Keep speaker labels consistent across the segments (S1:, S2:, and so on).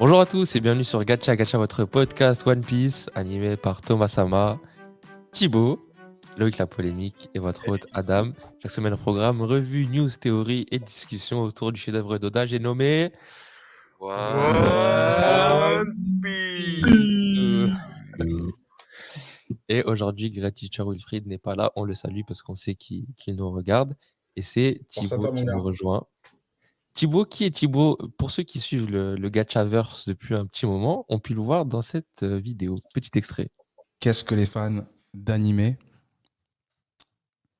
S1: Bonjour à tous et bienvenue sur Gacha Gacha, votre podcast One Piece, animé par Thomas Sama, Thibaut, Loïc la polémique et votre hôte Adam. Chaque semaine, au programme, revue, news, théorie et discussion autour du chef-d'œuvre d'Oda. J'ai nommé
S2: One Piece.
S1: Et aujourd'hui, Great Teacher Wilfried n'est pas là, on le salue parce qu'on sait qu'il nous regarde. Et c'est Thibaut qui nous rejoint. Thibaut, qui est Thibaut? Pour ceux qui suivent le Gachaverse depuis un petit moment, ont pu le voir dans cette vidéo. Petit extrait.
S3: Qu'est-ce que les fans d'animé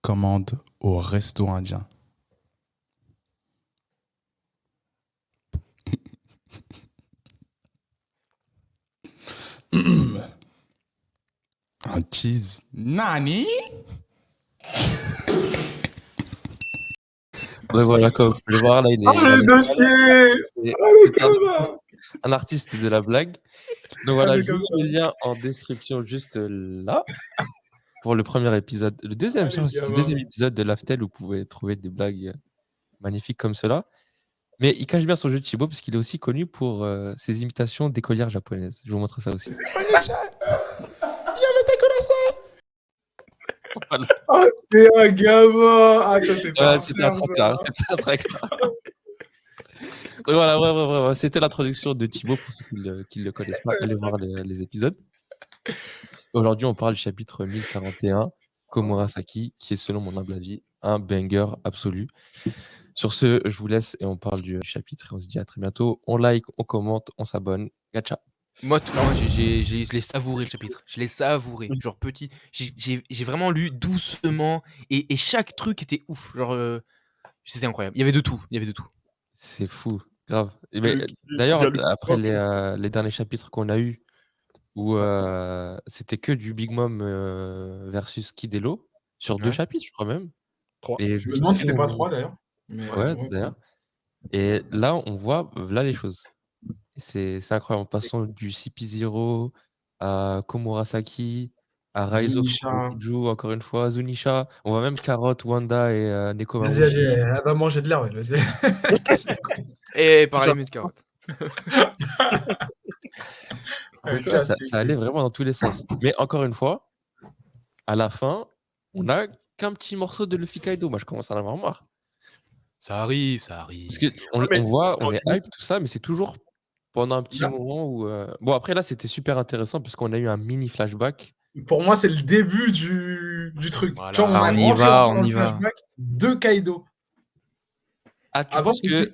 S3: commandent au resto indien? Un cheese. Nani?
S1: Donc voilà, comme vous pouvez le voir, là, il est.
S2: le dossier.
S1: Un artiste de la blague. Donc voilà, je vous mets le lien en description juste là pour le premier épisode. Le deuxième épisode de l'Aftel, vous pouvez trouver des blagues magnifiques comme cela. Mais il cache bien son jeu de Chibo parce qu'il est aussi connu pour ses imitations d'écolières japonaises. Je vais vous montrer ça aussi. Voilà.
S2: Oh, t'es un gamin. Attends, t'es pas
S1: c'était un traquenard. Donc voilà, ouais, c'était l'introduction de Thibaut pour ceux qui ne le connaissent pas. Allez voir les épisodes. Aujourd'hui, on parle du chapitre 1041, Komurasaki, qui est, selon mon humble avis, un banger absolu. Sur ce, je vous laisse et on parle du chapitre. Et on se dit à très bientôt. On like, on commente, on s'abonne. Gacha.
S4: Moi, je l'ai savouré le chapitre. Je l'ai savouré. Genre petit. J'ai vraiment lu doucement et chaque truc était ouf. Genre, c'était incroyable. Il y avait de tout.
S1: C'est fou, grave. D'ailleurs, après les derniers chapitres qu'on a eus, où c'était que du Big Mom versus Kid Elo, sur 2 chapitres, je crois même.
S2: 3. Je me demande si c'était pas 3 d'ailleurs.
S1: Ouais, d'ailleurs. Et là, on voit là les choses. C'est incroyable. Passons du CP0 à Komurasaki, à Raizo Kuju, encore une fois, Zunisha. On voit même Carotte, Wanda et Nekomamushi.
S2: Vas-y, elle va manger de l'air.
S4: Et par les de carottes.
S1: Ça allait vraiment dans tous les sens. Mais encore une fois, à la fin, on n'a qu'un petit morceau de Luffy Kaido. Moi, je commence à en avoir marre.
S4: Ça arrive.
S1: Parce qu'on voit, on est hype, tout ça, mais c'est toujours pendant un petit moment où... Bon, après, là, c'était super intéressant parce qu'on a eu un mini flashback.
S2: Pour moi, c'est le début du truc.
S4: Voilà,
S2: Genre,
S4: on y va.
S2: Flashback de Kaido.
S1: Ah, tu penses que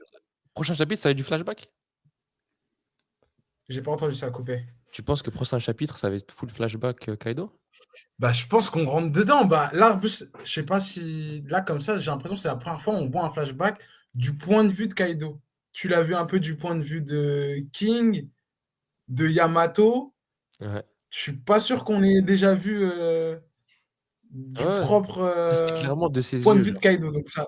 S1: prochain chapitre, ça va être du flashback?
S2: J'ai pas entendu ça couper.
S1: Tu penses que prochain chapitre, ça va être full flashback Kaido?
S2: Bah, je pense qu'on rentre dedans. Bah, là, en plus, je sais pas si... Là, comme ça, j'ai l'impression que c'est la première fois où on voit un flashback du point de vue de Kaido. Tu l'as vu un peu du point de vue de King, de Yamato.
S1: Ouais.
S2: Je suis pas sûr qu'on ait déjà vu du propre
S1: clairement de ses
S2: point
S1: yeux,
S2: de vue de Kaido. Donc ça,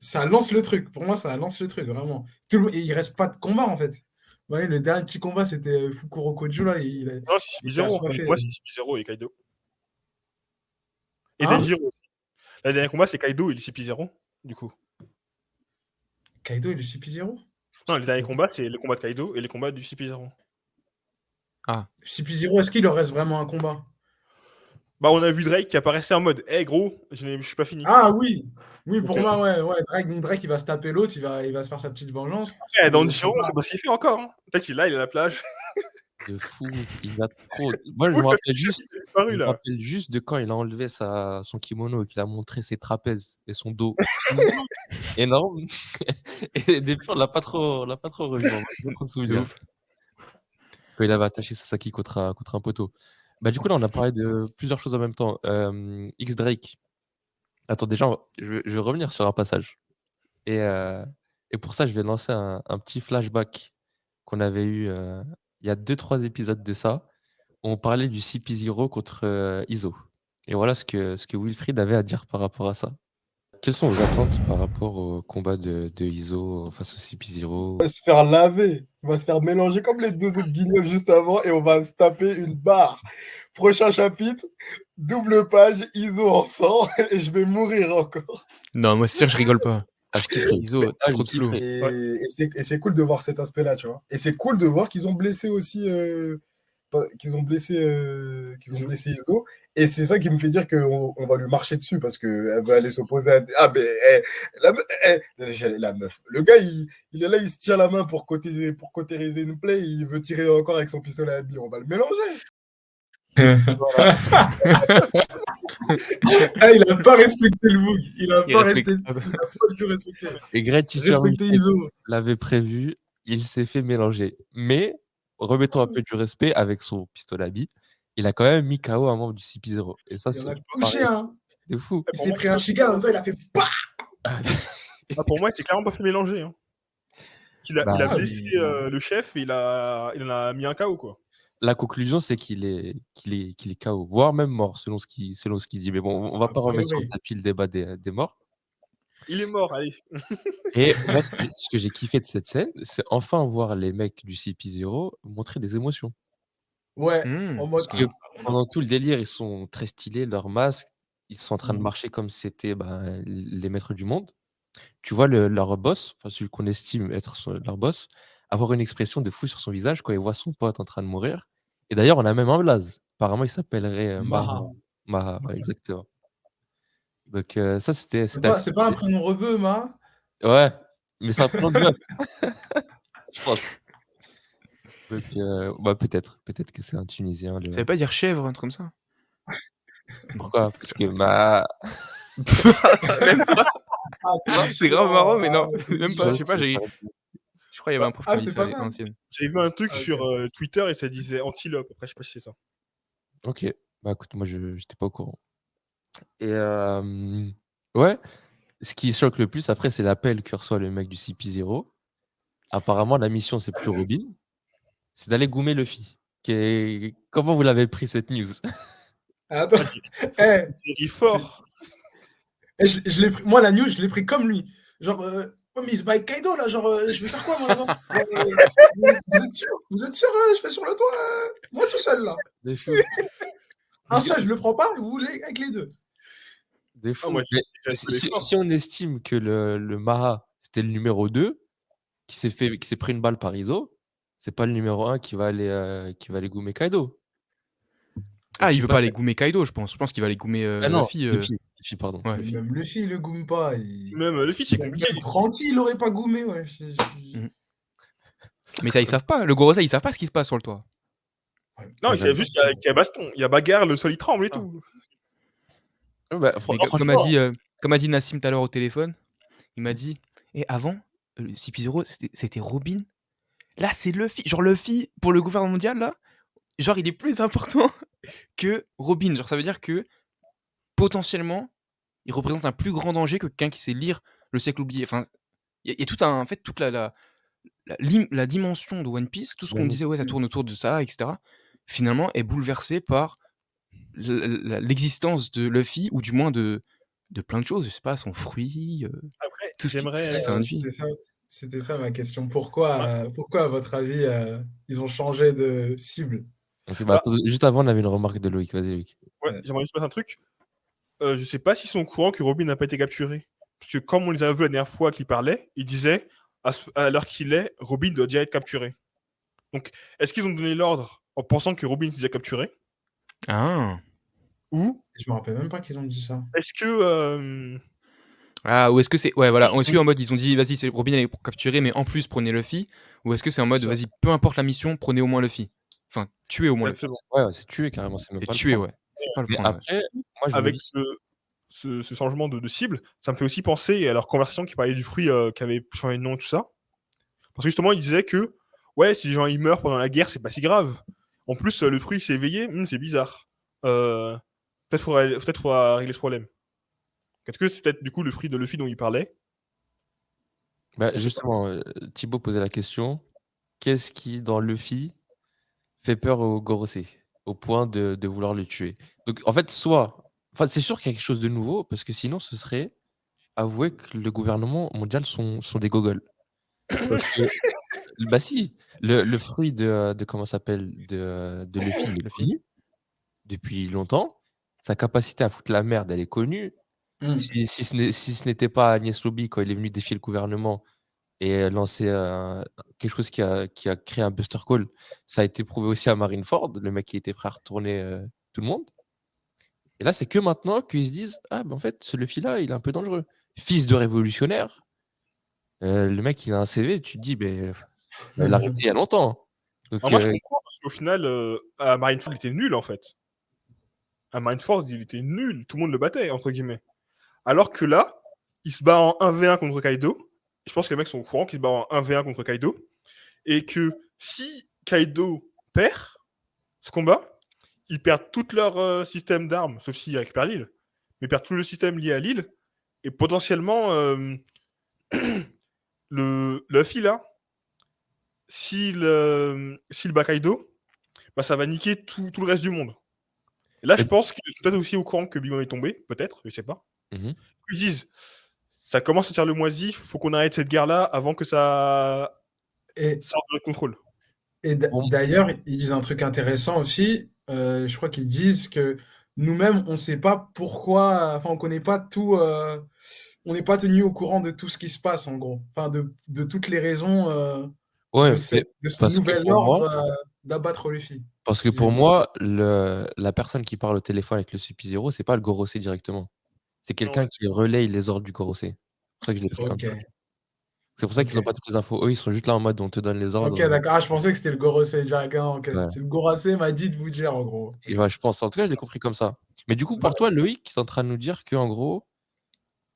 S2: ça lance le truc. Pour moi, ça lance le truc, vraiment. Et il reste pas de combat, en fait. Ouais, le dernier petit combat, c'était Fukuro Kojo, là.
S5: Non, c'est CP0. Moi, c'est CP0 et Kaido. Et Denjiro aussi. Le dernier combat, c'est Kaido et le CP0, du coup.
S2: Kaido et le CP0?
S5: Non, le dernier combat, c'est le combat de Kaido et le combat du CP0.
S4: Ah.
S2: CP0, est-ce qu'il leur reste vraiment un combat?
S5: Bah, on a vu Drake qui apparaissait en mode hey, gros, je suis pas fini.
S2: Ah oui. Oui, pour moi, ouais. Drake, il va se taper l'autre, il va se faire sa petite vengeance.
S5: Dans le show, bah, c'est fait encore. Hein. Peut-être qu'il est là, il est à la plage.
S1: De fou, il va trop. Moi, je me rappelle juste de quand il a enlevé son kimono et qu'il a montré ses trapèzes et son dos énorme. Et depuis, on l'a pas trop revu. Quand il avait attaché Sasaki contre un poteau. Bah, du coup, là, on a parlé de plusieurs choses en même temps. X Drake. Attends, déjà, je vais revenir sur un passage. Et pour ça, je vais lancer un petit flashback qu'on avait eu il y a 2-3 épisodes de ça. On parlait du CP0 contre Iso. Et voilà ce que Wilfried avait à dire par rapport à ça. Quelles sont vos attentes par rapport au combat de Iso face au CP0?
S6: On va se faire laver, on va se faire mélanger comme les 2 autres guignols juste avant et on va se taper une barre. Prochain chapitre, double page, Iso en sang et je vais mourir encore.
S4: Non, moi c'est sûr que je rigole pas.
S1: Ah, je kifferais.
S4: Iso,
S1: Ah, je
S4: trop de flow.
S1: kifferais.
S6: Et c'est cool de voir cet aspect-là, tu vois. Et c'est cool de voir qu'ils ont blessé aussi, qu'ils ont blessé Iso. Et c'est ça qui me fait dire qu'on va lui marcher dessus parce qu'elle va aller s'opposer à. Ah, mais la meuf. Le gars, il est là, il se tient la main pour cautériser une play. Il veut tirer encore avec son pistolet à billes. On va le mélanger.
S2: Ah, il a pas respecté le book. Il a
S4: Il
S2: pas
S4: respecte
S2: resté.
S4: pas.
S2: Il a pas du tout respecté.
S1: Et Great Teacher
S2: Respectez
S1: Mike
S2: Iso.
S1: l'avait prévu, il s'est fait mélanger. Mais, remettons un peu du respect avec son pistolet à billes, il a quand même mis KO un membre du CP0. Et ça,
S2: Il en
S1: c'est
S2: a couché, hein.
S1: de fou.
S2: Il s'est pris un chiga, en même temps, il a fait PAH.
S5: Ah, pour moi, il s'est clairement pas fait mélanger. Hein. Il a
S1: Bah,
S5: blessé le chef et il en a mis un KO, quoi.
S1: La conclusion, c'est qu'il est KO, voire même mort, selon ce qu'il dit. Mais bon, on va pas
S2: Après,
S1: remettre sur le
S2: oui.
S1: tapis le débat des morts.
S5: Il est mort, allez.
S1: Et moi, ce que j'ai kiffé de cette scène, c'est enfin voir les mecs du CP0 montrer des émotions.
S2: Ouais,
S4: Mmh.
S2: en mode.
S1: Parce que pendant tout le délire, ils sont très stylés, leurs masques, ils sont en train de marcher comme si c'était les maîtres du monde. Tu vois leur boss, enfin celui qu'on estime être leur boss, avoir une expression de fou sur son visage quand il voit son pote en train de mourir. Et d'ailleurs, on a même un blaze. Apparemment, il s'appellerait Maha.
S2: Maha.
S1: Maha, ouais, exactement. Donc ça, c'était
S2: C'est
S1: assez
S2: pas un
S1: stylé.
S2: prénom rebeu, Ma.
S1: Ouais, mais c'est un prénom de meuf, je pense. Donc peut-être que c'est un Tunisien.
S4: Ça veut pas dire chèvre, un truc comme ça?
S1: Pourquoi? Parce que
S4: Même pas. C'est grave marrant, mais non,
S2: Ah,
S4: même pas. Je sais pas, je crois qu'il y avait un prof qui
S2: Ah,
S4: m'a dit
S2: c'était
S4: ça
S2: pas
S4: à
S2: ça?
S4: l'ancienne.
S5: J'avais vu un truc
S2: Ah, ok.
S5: sur Twitter et ça disait antilope. Après, je sais pas si c'est ça.
S1: Ok, bah écoute, moi j'étais pas au courant. Et ouais, ce qui choque le plus après, c'est l'appel que reçoit le mec du CP0. Apparemment, la mission, c'est plus Robin, c'est d'aller goumer Luffy. Comment vous l'avez pris cette news?
S2: Attends.
S5: Il rit fort.
S2: Je l'ai pris, moi, la news, je l'ai pris comme lui. Genre, oh, mais il se bat avec Kaido, là. Genre, je vais faire quoi, moi, là-bas? Vous êtes sûr je fais sur le toit, moi tout seul, là.
S1: Des fous.
S2: Un seul, je le prends pas, vous voulez avec les deux.
S1: Des fous.
S5: moi,
S1: Mais
S5: j'ai
S1: si,
S5: fort.
S1: si on estime que le Maha, c'était le numéro 2, qui s'est pris une balle par Izo, c'est pas le numéro 1 qui va aller goumer Kaido.
S4: Ah,
S1: je
S4: il
S1: sais
S4: veut
S1: pas
S4: pas aller
S1: si-
S4: goumer Kaido, je pense. Je pense qu'il va aller goumer
S1: Ah non,
S4: Luffy.
S1: Luffy, pardon.
S4: Ouais.
S1: Luffy.
S2: Même Luffy, il le goume pas.
S5: Même le fils, c'est compliqué.
S2: Même Franky, il aurait pas goumé, ouais.
S4: Mais ça, ils savent pas. Le Gorosei, ils savent pas ce qui se passe sur le toit.
S5: Non,
S1: Ouais,
S5: il y a juste qu'il y a baston. Il y a bagarre, le sol il tremble et
S4: Ah.
S5: tout.
S1: Ouais, bah,
S4: Mais comme a dit Nassim tout à l'heure au téléphone, il m'a dit avant, le CP0, c'était Robin. Là, c'est Luffy. Genre, Luffy, pour le gouvernement mondial, là, genre, il est plus important que Robin. Genre, ça veut dire que potentiellement, il représente un plus grand danger que quelqu'un qui sait lire le siècle oublié. Enfin, il y a tout un. En fait, toute la dimension de One Piece, tout ce qu'on disait, ouais, ça tourne autour de ça, etc., finalement, est bouleversé par l'existence de Luffy, ou du moins de plein de choses. Je sais pas, son fruit,
S5: Après,
S4: tout ce qui
S5: j'aimerais.
S4: s'induit.
S2: C'était ça ma question. Pourquoi, à votre avis, ils ont changé de cible?
S1: Ok, bah, attends, juste avant, on avait une remarque de Loïc. Vas-y, Loïc.
S5: Ouais, j'aimerais juste passer un truc. Je sais pas s'ils sont au courant que Robin n'a pas été capturé. Parce que comme on les a vus la dernière fois qu'ils parlaient, ils disaient à l'heure qu'il est, Robin doit déjà être capturé. Donc, est-ce qu'ils ont donné l'ordre en pensant que Robin est déjà capturé?
S4: Ah.
S5: Ou
S2: Je me rappelle même pas qu'ils ont dit ça.
S5: est-ce que.
S4: Ah, ou est-ce que c'est. Ouais, voilà.
S5: Si,
S4: Est-ce qu'en mode, ils ont dit, vas-y, c'est Robin, elle est capturée, mais en plus, prenez Luffy. Ou est-ce que c'est en mode,
S2: Ça.
S4: vas-y, peu importe la mission, prenez au moins Luffy. Enfin, tuez au moins Luffy.
S5: Exactement.
S1: Ouais, c'est tué carrément. C'est même
S4: Et
S1: pas le
S4: tuer,
S1: point.
S4: ouais. C'est pas le
S1: Mais
S4: point. Ouais.
S1: après, moi, je me
S5: Avec
S1: dis,
S5: ce changement de cible, ça me fait aussi penser à leur conversation qui parlait du fruit qui avait changé de nom et tout ça. Parce que justement, ils disaient que, ouais, si les gens ils meurent pendant la guerre, c'est pas si grave. En plus, le fruit s'est éveillé, c'est bizarre. Peut-être faudra régler ce problème. Est-ce que c'est peut-être du coup le fruit de Luffy dont il parlait?
S1: bah, justement, Thibaut posait la question, qu'est-ce qui, dans Luffy, fait peur au Gorosei, au point de vouloir le tuer? Donc, en fait, c'est sûr qu'il y a quelque chose de nouveau, parce que sinon, ce serait avouer que le gouvernement mondial sont des gogoles. Parce que, bah si, le fruit de comment ça s'appelle, de Luffy, il est connu depuis longtemps. Sa capacité à foutre la merde, elle est connue.
S2: Hmm.
S1: Si ce n'était pas Agnès Lobby quand il est venu défier le gouvernement et lancer quelque chose qui a créé un Buster Call, ça a été prouvé aussi à Marineford, le mec qui était prêt à retourner tout le monde. Et là, c'est que maintenant qu'ils se disent: «Ah, en fait, ce Luffy-là, il est un peu dangereux». Fils de révolutionnaire, le mec, il a un CV, tu te dis: «Beh, fallait l'arrêter il y a longtemps». Donc
S5: Alors moi, je comprends, parce qu'au final, à Marineford, il était nul, en fait. À Marineford, il était nul. Tout le monde le battait, entre guillemets. Alors que là, il se bat en 1v1 contre Kaido. Je pense que les mecs sont au courant qu'il se bat en 1v1 contre Kaido. Et que si Kaido perd ce combat, ils perdent tout leur système d'armes, sauf s'ils récupèrent l'île. Mais ils perdent tout le système lié à l'île. Et potentiellement, le Luffy, là, s'il bat Kaido, bah, ça va niquer tout le reste du monde. Et là, je pense qu'ils sont peut-être aussi au courant que Big Mom est tombé, peut-être, je sais pas.
S1: Mmh.
S5: Ils disent, ça commence à tirer le moisi, faut qu'on arrête cette guerre-là avant que ça
S2: Et,
S5: sorte de notre contrôle.
S2: et
S1: Bon.
S2: d'ailleurs, ils disent un truc intéressant aussi. Je crois qu'ils disent que nous-mêmes, on ne sait pas pourquoi, enfin, on connaît pas tout, on n'est pas tenu au courant de tout ce qui se passe, en gros. Enfin, de toutes les raisons
S1: Ouais,
S2: de ce
S1: parce que
S2: nouvel
S1: pour moi
S2: ordre d'abattre Luffy.
S1: parce que pour moi, la personne qui parle au téléphone avec le Sub-Zero, c'est pas le Gorosei directement. C'est quelqu'un
S5: ouais.
S1: qui relaye les ordres du Gorosei. C'est pour ça que je l'ai pris comme
S2: Ok,
S1: ça. C'est pour ça qu'ils ont
S2: ok.
S1: pas toutes les infos. Eux, ils sont juste là en mode: «On te donne les
S2: Ok,
S1: ordres».
S2: d'accord. Ah, je pensais que c'était le Gorosei direct. Ah, ok.
S1: Ouais.
S2: C'est le Gorosei m'a dit de vous dire, en gros.
S1: Et
S2: Ok.
S1: ouais, je pense. En tout cas, je l'ai compris comme ça. Mais du coup,
S2: Bah,
S1: pour toi, Loïc, tu es en train de nous dire qu'en gros,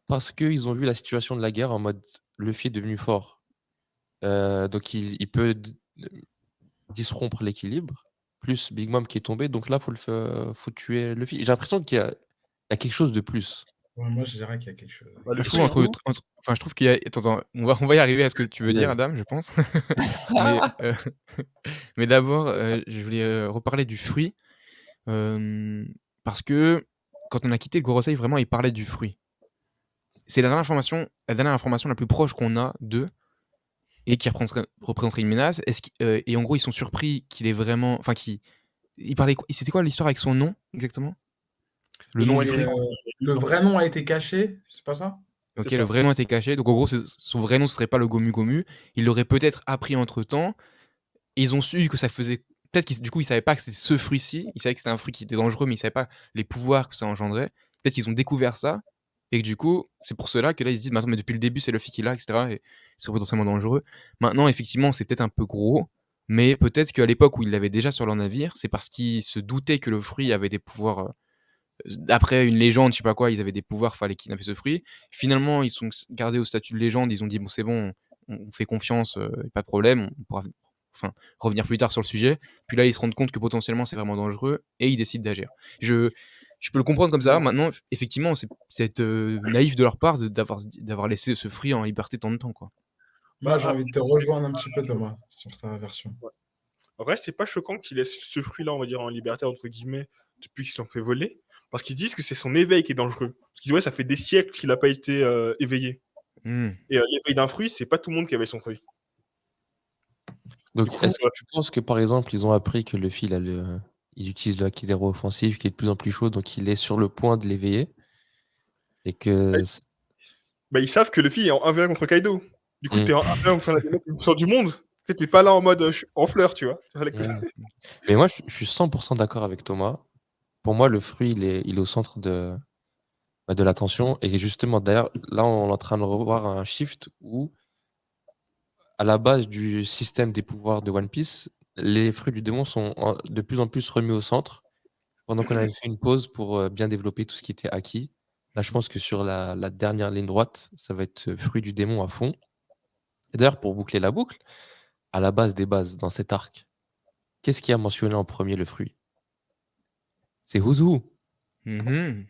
S1: parce qu'ils ont vu la situation de la guerre en mode Luffy est devenu fort, donc il peut disrompre l'équilibre, plus Big Mom qui est tombé, donc là, faut tuer Luffy. J'ai l'impression qu'il y a quelque chose de plus.
S2: ouais, moi, je dirais qu'il y a quelque chose.
S5: Bah, le
S4: Je trouve
S5: fruit,
S4: enfin, je trouve qu'il y a attends, on va y arriver à ce que tu veux dire,
S1: Vas-y.
S4: Adam, je pense. Mais, mais d'abord, je voulais, reparler du fruit, parce que quand on a quitté le Gorosei, vraiment, il parlait du fruit. C'est la dernière information la plus proche qu'on a d'eux et qui représenterait une menace. Et en gros, ils sont surpris qu'il est vraiment enfin, il parlait quoi c'était quoi l'histoire avec son nom, exactement? Le
S5: Le
S4: nom
S5: nom
S4: du
S5: est
S4: fruit?
S2: Le vrai nom a été caché, c'est pas ça?
S4: OK,
S5: c'est
S4: le
S5: ça.
S4: vrai nom était caché. Donc en gros, son vrai nom, ce serait pas le Gomu Gomu. Il l'aurait peut-être appris entre-temps. Et ils ont su que ça faisait peut-être qu'ils du coup, ils savaient pas que c'était ce fruit-ci. Ils savaient que c'était un fruit qui était dangereux, mais ils savaient pas les pouvoirs que ça engendrait. Peut-être qu'ils ont découvert ça et que du coup, c'est pour cela que là, ils se disent: «Mais attends, mais depuis le début, c'est Luffy qui l'a et cetera et c'est potentiellement dangereux». Maintenant, effectivement, c'est peut-être un peu gros, mais peut-être qu'à l'époque où ils l'avaient déjà sur leur navire, c'est parce qu'ils se doutaient que le fruit avait des pouvoirs, d'après une légende, je sais pas quoi, ils avaient des pouvoirs, fallait kidnapper ce fruit. Finalement, ils sont gardés au statut de légende, ils ont dit: «Bon, c'est bon, on fait confiance, pas de problème, on pourra enfin, revenir plus tard sur le sujet». Puis là, ils se rendent compte que potentiellement c'est vraiment dangereux et ils décident d'agir. Je je peux le comprendre comme ça. Maintenant, effectivement, c'est naïf de leur part d'avoir laissé ce fruit en liberté tant de temps, quoi.
S2: Moi,
S5: Bah,
S2: j'ai envie de te rejoindre un petit peu, Thomas, sur ta version.
S5: en vrai, c'est pas choquant qu'ils laissent ce fruit-là, on va dire, en liberté, entre guillemets, depuis qu'ils l'ont fait voler. Parce qu'ils disent que c'est son éveil qui est dangereux. Parce qu'ils disent, ouais, ça fait des siècles qu'il n'a pas été éveillé.
S4: Mmh.
S5: Et l'éveil d'un fruit, c'est pas tout le monde qui avait son fruit.
S1: Donc,
S5: Du coup,
S1: est-ce que tu penses que, par exemple, ils ont appris que Luffy, il utilise le haki d'héros offensif, qu'il est de plus en plus chaud, donc il est sur le point de l'éveiller et que
S5: bah, ils savent que Luffy est en 1v1 contre Kaido. Du coup,
S1: Mmh.
S5: t'es en 1v1 contre un des mecs les plus puissants du monde. Tu sais, t'es pas là en mode en fleurs, tu vois.
S1: Mmh. Mais moi, je suis 100 d'accord avec Thomas. Pour moi, le fruit, il est au centre de l'attention et justement, d'ailleurs, là, on est en train de revoir un shift où, à la base du système des pouvoirs de One Piece, les fruits du démon sont de plus en plus remis au centre, pendant qu'on avait fait une pause pour bien développer tout ce qui était acquis. Là, je pense que sur la dernière ligne droite, ça va être fruit du démon à fond. Et d'ailleurs, pour boucler la boucle, à la base des bases, dans cet arc, qu'est-ce qui a mentionné en premier le fruit? C'est Huzu.
S4: Mmh.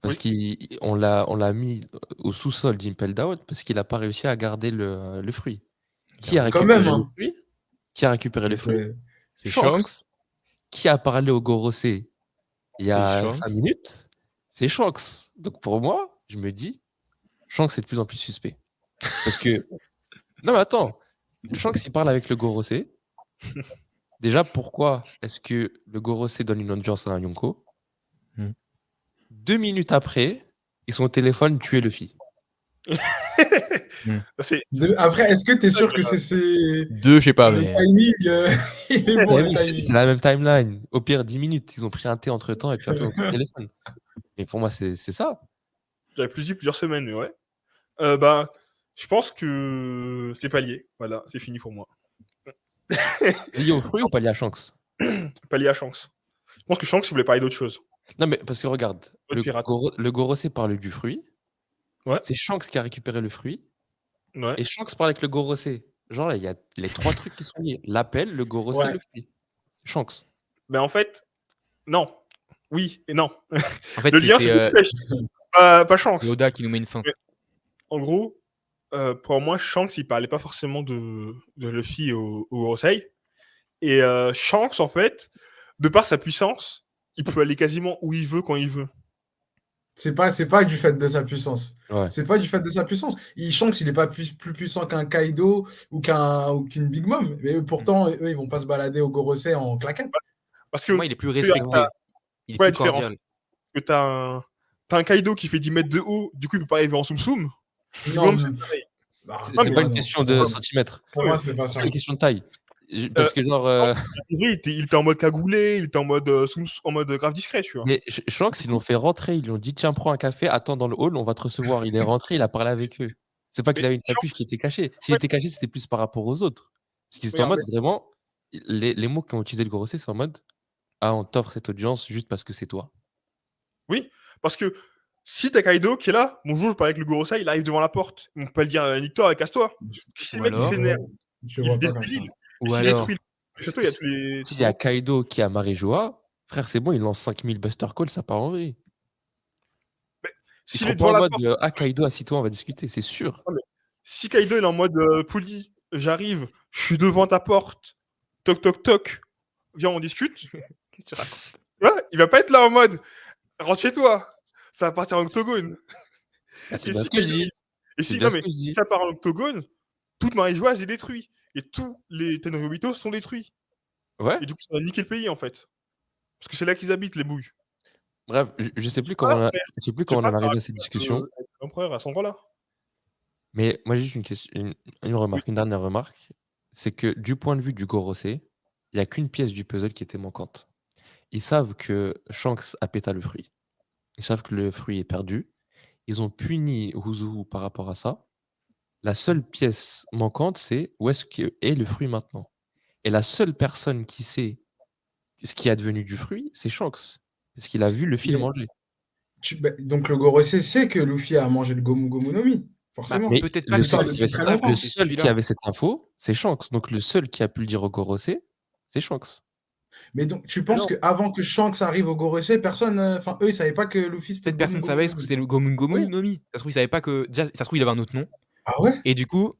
S1: Parce
S5: Oui.
S1: qu'on l'a mis au sous-sol d'Impel Down parce qu'il a pas réussi à garder le fruit. Qui a
S2: Quand même,
S1: récupéré le
S2: hein.
S1: fruit? Qui a récupéré le fruit?
S4: C'est
S1: Shanks.
S4: Shanks.
S1: Qui a parlé au Gorosei il y
S4: C'est
S1: a 5
S4: Shanks.
S1: minutes? C'est Shanks. Donc pour moi, je me dis, Shanks est de plus en plus suspect. Parce que non mais attends, Shanks il parle avec le Gorosei. Déjà, pourquoi est-ce que le Gorosei donne une audience à un Yonko?
S4: Mmh.
S1: 2 minutes après, et son téléphone tuait Luffy.
S5: C'est
S2: Après, est-ce que tu es sûr que c'est
S4: 2, je sais pas,
S2: le
S4: mais.
S2: timing il est bon,
S1: Mais
S2: le
S1: oui,
S2: timing.
S1: c'est la même timeline. Au pire, 10 minutes. Ils ont pris un thé entre temps et puis après, ils ont pris le téléphone. Et pour moi, c'est ça.
S5: J'avais plus dit plusieurs semaines, mais ouais. Bah, je pense que c'est pas lié. Voilà, c'est fini pour moi.
S1: Lié au fruit ou pas lié à Shanks?
S5: Pas lié à Shanks. Je pense que Shanks, il voulait parler d'autre chose.
S1: Non, mais parce que regarde,
S5: Autre pirate.
S1: le Gorosei parle du fruit.
S5: Ouais.
S1: C'est Shanks qui a récupéré le fruit.
S5: Ouais.
S1: Et Shanks parle avec le Gorosei. Genre, il y a les 3 trucs qui sont liés. L'appel, le Gorosei,
S2: Ouais.
S1: le fruit. Shanks.
S5: Mais en fait, non. Oui et non.
S4: En fait,
S5: Le lien,
S4: c'est
S5: pas Shanks.
S4: Oda qui nous met une feinte.
S5: Mais- En gros, pour moi, Shanks, il parlait pas forcément de Luffy au Gorosei. Et Shanks, en fait, de par sa puissance, il peut aller quasiment où il veut, quand il veut.
S2: C'est pas du fait de sa puissance.
S1: Ouais.
S2: C'est pas du fait de sa puissance. Shanks, il est pas plus puissant qu'un Kaido ou qu'une Big Mom. Mais pourtant, eux, ils vont pas se balader au Gorosei en claquette.
S5: Parce que
S4: Pour moi, il est plus
S5: tu as-
S4: respecté. Il est
S5: quoi la
S4: plus
S5: différence?
S4: cordial.
S5: Que t'as un Kaido qui fait 10 mètres de haut, du coup, il peut pas arriver en Tsum Tsum.
S2: Non,
S5: Big Mom,
S2: mais- Bah,
S1: C'est
S5: non,
S1: pas
S5: mais
S1: une
S2: non.
S1: question de centimètres.
S2: Pour moi, c'est pas
S1: C'est
S2: ça.
S1: pas une question de taille. Parce que genre...
S5: il était en mode cagoulé, il était en mode, en mode grave discret, tu vois.
S1: Mais Shanks, ils l'ont fait rentrer. Ils lui ont dit, tiens, prends un café, attends dans le hall, on va te recevoir. Il est rentré, il a parlé avec eux. C'est pas qu'il
S5: Mais
S1: avait une capuche qui était cachée. S'il était caché, c'était plus par rapport aux autres. Parce qu'ils étaient en
S5: Regarde,
S1: mode, vraiment... Les mots qu'ont utilisé le Gorosei, c'est en mode, ah, on t'offre cette audience juste parce que c'est toi.
S5: Oui, parce que si t'as Kaido qui est là, bonjour, je parle avec le Gorosei, il arrive devant la porte. On peut le dire, nique-toi, casse-toi. Si
S4: Ou
S5: le mec il
S4: alors-
S5: s'énerve,
S2: Je
S5: il
S2: vois pas comme
S5: détruit
S2: ça.
S5: l'île.
S4: Ou
S5: S'il
S4: alors,
S5: détruit le château, il y a tous les.
S1: S'il y a Kaido qui a Marijoa, frère, c'est bon, il lance 5000 Buster Call, ça part en vrille. Ils
S5: S'il
S1: seront
S5: est
S1: pas
S5: devant
S1: en
S5: la
S1: mode,
S5: porte,
S1: ah, Kaido, assis-toi, on va discuter, c'est sûr.
S5: si Kaido il est en mode poli, j'arrive, je suis devant ta porte, toc toc toc, viens on discute.
S4: qu'est-ce que tu racontes?
S5: Ouais, il va pas être là en mode rentre chez toi, ça va partir en octogone.
S1: Ah, c'est
S5: Et
S1: bien
S5: si
S1: ce que je
S5: Kaido-
S1: dis.
S5: Et
S1: C'est
S5: si,
S1: bien
S5: non,
S1: ce
S5: mais
S1: que je dis.
S5: ça part en octogone, toute Marijoise est détruite. Et tous les Tenryubito sont détruits.
S1: Ouais.
S5: Et du coup, ça va niquer le pays en fait. Parce que c'est là qu'ils habitent, les bouilles.
S1: Bref, je sais plus
S5: C'est
S1: comment
S5: pas
S1: je sais plus comment on en est arrivé à cette discussion.
S5: L'empereur à cet endroit-là.
S1: Mais moi, j'ai juste une question, une remarque, une dernière remarque. C'est que du point de vue du Gorosei, il n'y a qu'une pièce du puzzle qui était manquante. Ils savent que Shanks a pété le fruit. Ils savent que le fruit est perdu. Ils ont puni Huzu par rapport à ça. La seule pièce manquante, c'est où est-ce est le fruit maintenant. Et la seule personne qui sait ce qui est advenu du fruit, c'est Shanks. Parce qu'il a vu Luffy le
S2: Mais-
S1: manger.
S2: Donc le Gorosei sait que Luffy a mangé le Gomu Gomu no Mi, forcément.
S1: Mais
S4: peut-être pas
S1: le
S4: que
S1: seul,
S2: c'est
S1: qui avait,
S2: très
S1: cette-
S2: longtemps,
S1: le
S4: c'est
S1: seul qui
S4: celui-là.
S1: avait cette info, c'est Shanks. Donc le seul qui a pu le dire au Gorosei, c'est Shanks.
S2: Mais donc tu penses
S5: Non.
S2: qu'avant que Shanks arrive au Gorosei, personne, enfin eux ils savaient pas que Luffy c'était
S4: Peut-être
S2: le
S4: personne
S2: Gomu
S4: savait
S2: Gomu
S4: ce que
S2: no Mi.
S4: c'était le Gomu Gomu
S1: Oui.
S4: no Mi. Ça se trouve, il savait pas que. Déjà, ça se trouve, il avait un autre nom.
S2: Ah ouais?
S4: Et du coup,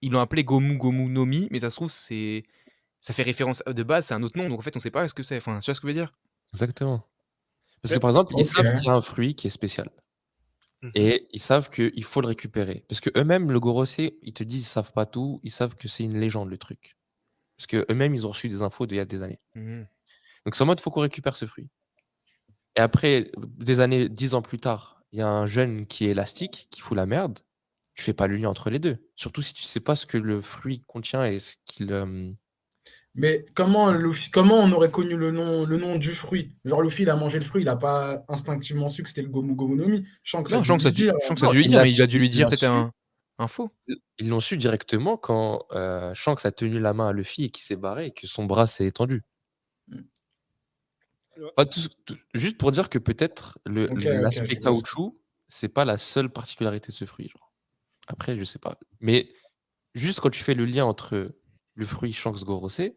S4: ils l'ont appelé Gomu Gomu no Mi, mais ça se trouve, ça fait référence de base, c'est un autre nom, donc en fait, on sait pas ce que c'est. Enfin, tu vois ce que je veux dire?
S1: Exactement. Parce que
S5: Ouais.
S1: par exemple, ils
S2: Ok.
S1: savent qu'il y a un fruit qui est spécial. Et ils savent qu'il faut le récupérer. Parce que eux-mêmes, le Gorosei, ils te disent ils savent pas tout, ils savent que c'est une légende le truc. Parce que eux-mêmes, ils ont reçu des infos d'il y a des années.
S4: Mhm.
S1: Donc c'est en mode faut qu'on récupère ce fruit. Et après, des années, 10 ans plus tard, il y a un jeune qui est élastique, qui fout la merde. Tu fais pas le lien entre les deux. Surtout si tu sais pas ce que le fruit contient et ce qu'il.
S2: Mais comment on aurait connu le nom du fruit? Genre Luffy il a mangé le fruit, il a pas instinctivement su que c'était le Gomu Gomu no Mi. Shanks a
S4: Non,
S2: dû
S4: Shanks
S2: lui
S4: a dû,
S2: dire.
S4: Shanks a
S1: Non,
S4: dû lui
S1: il
S4: dire,
S1: l'a
S4: mais il a
S1: su-
S4: dû lui
S1: il
S4: dire
S1: l'a
S4: peut-être
S1: su.
S4: un faux.
S1: Ils l'ont su directement quand Shanks a tenu la main à Luffy et qu'il s'est barré et que son bras s'est étendu. Enfin, juste pour dire que peut-être
S2: Ok,
S1: l'aspect
S2: je vois.
S1: caoutchouc, c'est pas la seule particularité de ce fruit. Genre. Après, je sais pas. Mais juste quand tu fais le lien entre le fruit Shanks Gorosei,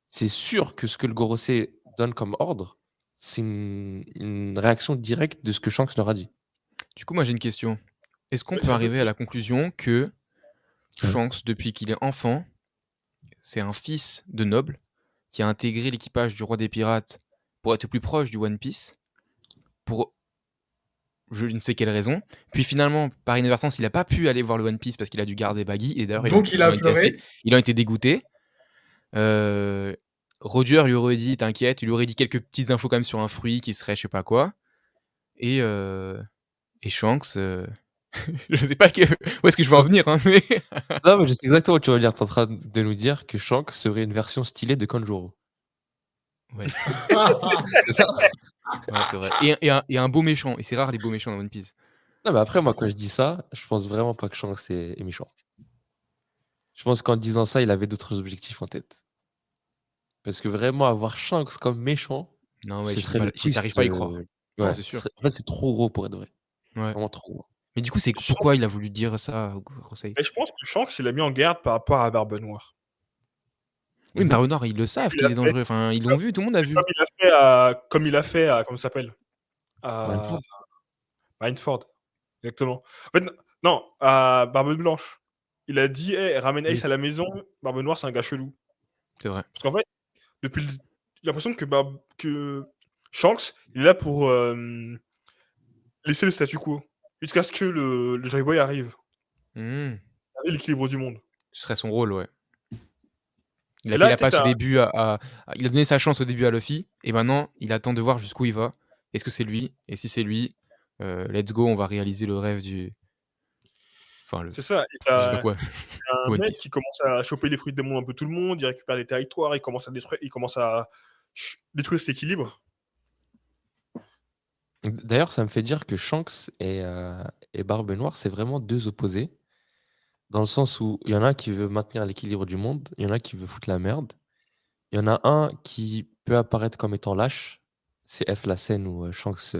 S1: c'est sûr que ce que le Gorosei donne comme ordre, c'est une réaction directe de ce que Shanks leur a dit.
S4: Du coup, moi, j'ai une question. Est-ce qu'on
S5: Ouais,
S4: peut
S5: c'est un
S4: arriver
S5: peu-
S4: à la conclusion que
S1: Ouais.
S4: Shanks, depuis qu'il est enfant, c'est un fils de noble qui a intégré l'équipage du roi des pirates pour être plus proche du One Piece, pour je ne sais quelle raison. Puis finalement, par inadvertance, il n'a pas pu aller voir le One Piece parce qu'il a dû garder Baggy. Et d'ailleurs,
S2: Donc il a pleuré.
S4: il a été dégoûté. Roger lui aurait dit, t'inquiète, il lui aurait dit quelques petites infos quand même sur un fruit qui serait je sais pas quoi. Et Et Shanks, je sais pas où est-ce que je veux en venir, hein, mais
S1: Non, mais je sais exactement où tu vas dire. Tu es en train de nous dire que Shanks serait une version stylée de Kanjuro.
S4: ouais,
S1: C'est ça?
S4: ouais, c'est vrai. Et un beau méchant. Et c'est rare les beaux méchants dans One Piece.
S1: Non, mais après, moi, quand je dis ça, je pense vraiment pas que Shanks est méchant. Je pense qu'en disant ça, il avait d'autres objectifs en tête. Parce que vraiment, avoir Shanks comme méchant,
S4: Non, ouais,
S1: ce
S4: j'ai du
S1: serait le
S4: mal, j'arrive
S1: twist.
S4: pas à y croire. Non,
S1: Ouais,
S4: c'est sûr.
S1: en fait, c'est trop gros pour être vrai.
S4: Ouais.
S1: Vraiment trop gros.
S4: Mais du coup, c'est
S5: Shanks-
S4: pourquoi il a voulu dire ça au Gorosei?
S5: Et je pense que Shanks, il a mis en garde par rapport à Barbe Noire.
S4: Oui, mais
S1: Mhm.
S4: Barbe Noire, ils le savent
S5: Il
S4: qu'il
S5: a
S4: est
S5: fait-
S4: dangereux. Enfin, ils l'ont vu, tout le monde a vu.
S5: Comme il a fait à comment ça s'appelle? À
S1: Marineford.
S5: Marineford. Exactement. En fait, non, à Barbe Blanche. Il a dit, hey, ramène Ace
S1: Oui.
S5: à la maison, Barbe Noire, c'est un gars chelou.
S4: C'est vrai.
S5: Parce qu'en fait, j'ai l'impression que Shanks, il est là pour laisser le statu quo. Jusqu'à ce que le Joy Boy arrive.
S4: Hmm.
S5: Garder l'équilibre du monde.
S4: Ce serait son rôle, ouais. Il a
S5: Et
S4: fait
S5: là,
S4: la
S5: peut-être,
S4: passe au début il a donné sa chance au début à Luffy, et maintenant, il attend de voir jusqu'où il va. Est-ce que c'est lui? Et si c'est lui, let's go, on va réaliser le rêve du. Enfin,
S5: c'est ça. Et
S4: je sais pas
S5: t'as
S4: quoi.
S5: un
S4: One
S5: mec
S4: Piece.
S5: qui commence à choper les fruits des mondes un peu tout le monde, il récupère des territoires, il commence à détruire cet équilibre.
S1: D'ailleurs, ça me fait dire que Shanks et Barbe Noire, c'est vraiment deux opposés. Dans le sens où il y en a un qui veut maintenir l'équilibre du monde, il y en a un qui veut foutre la merde. Il y en a un qui peut apparaître comme étant lâche. C'est F la scène où Shanks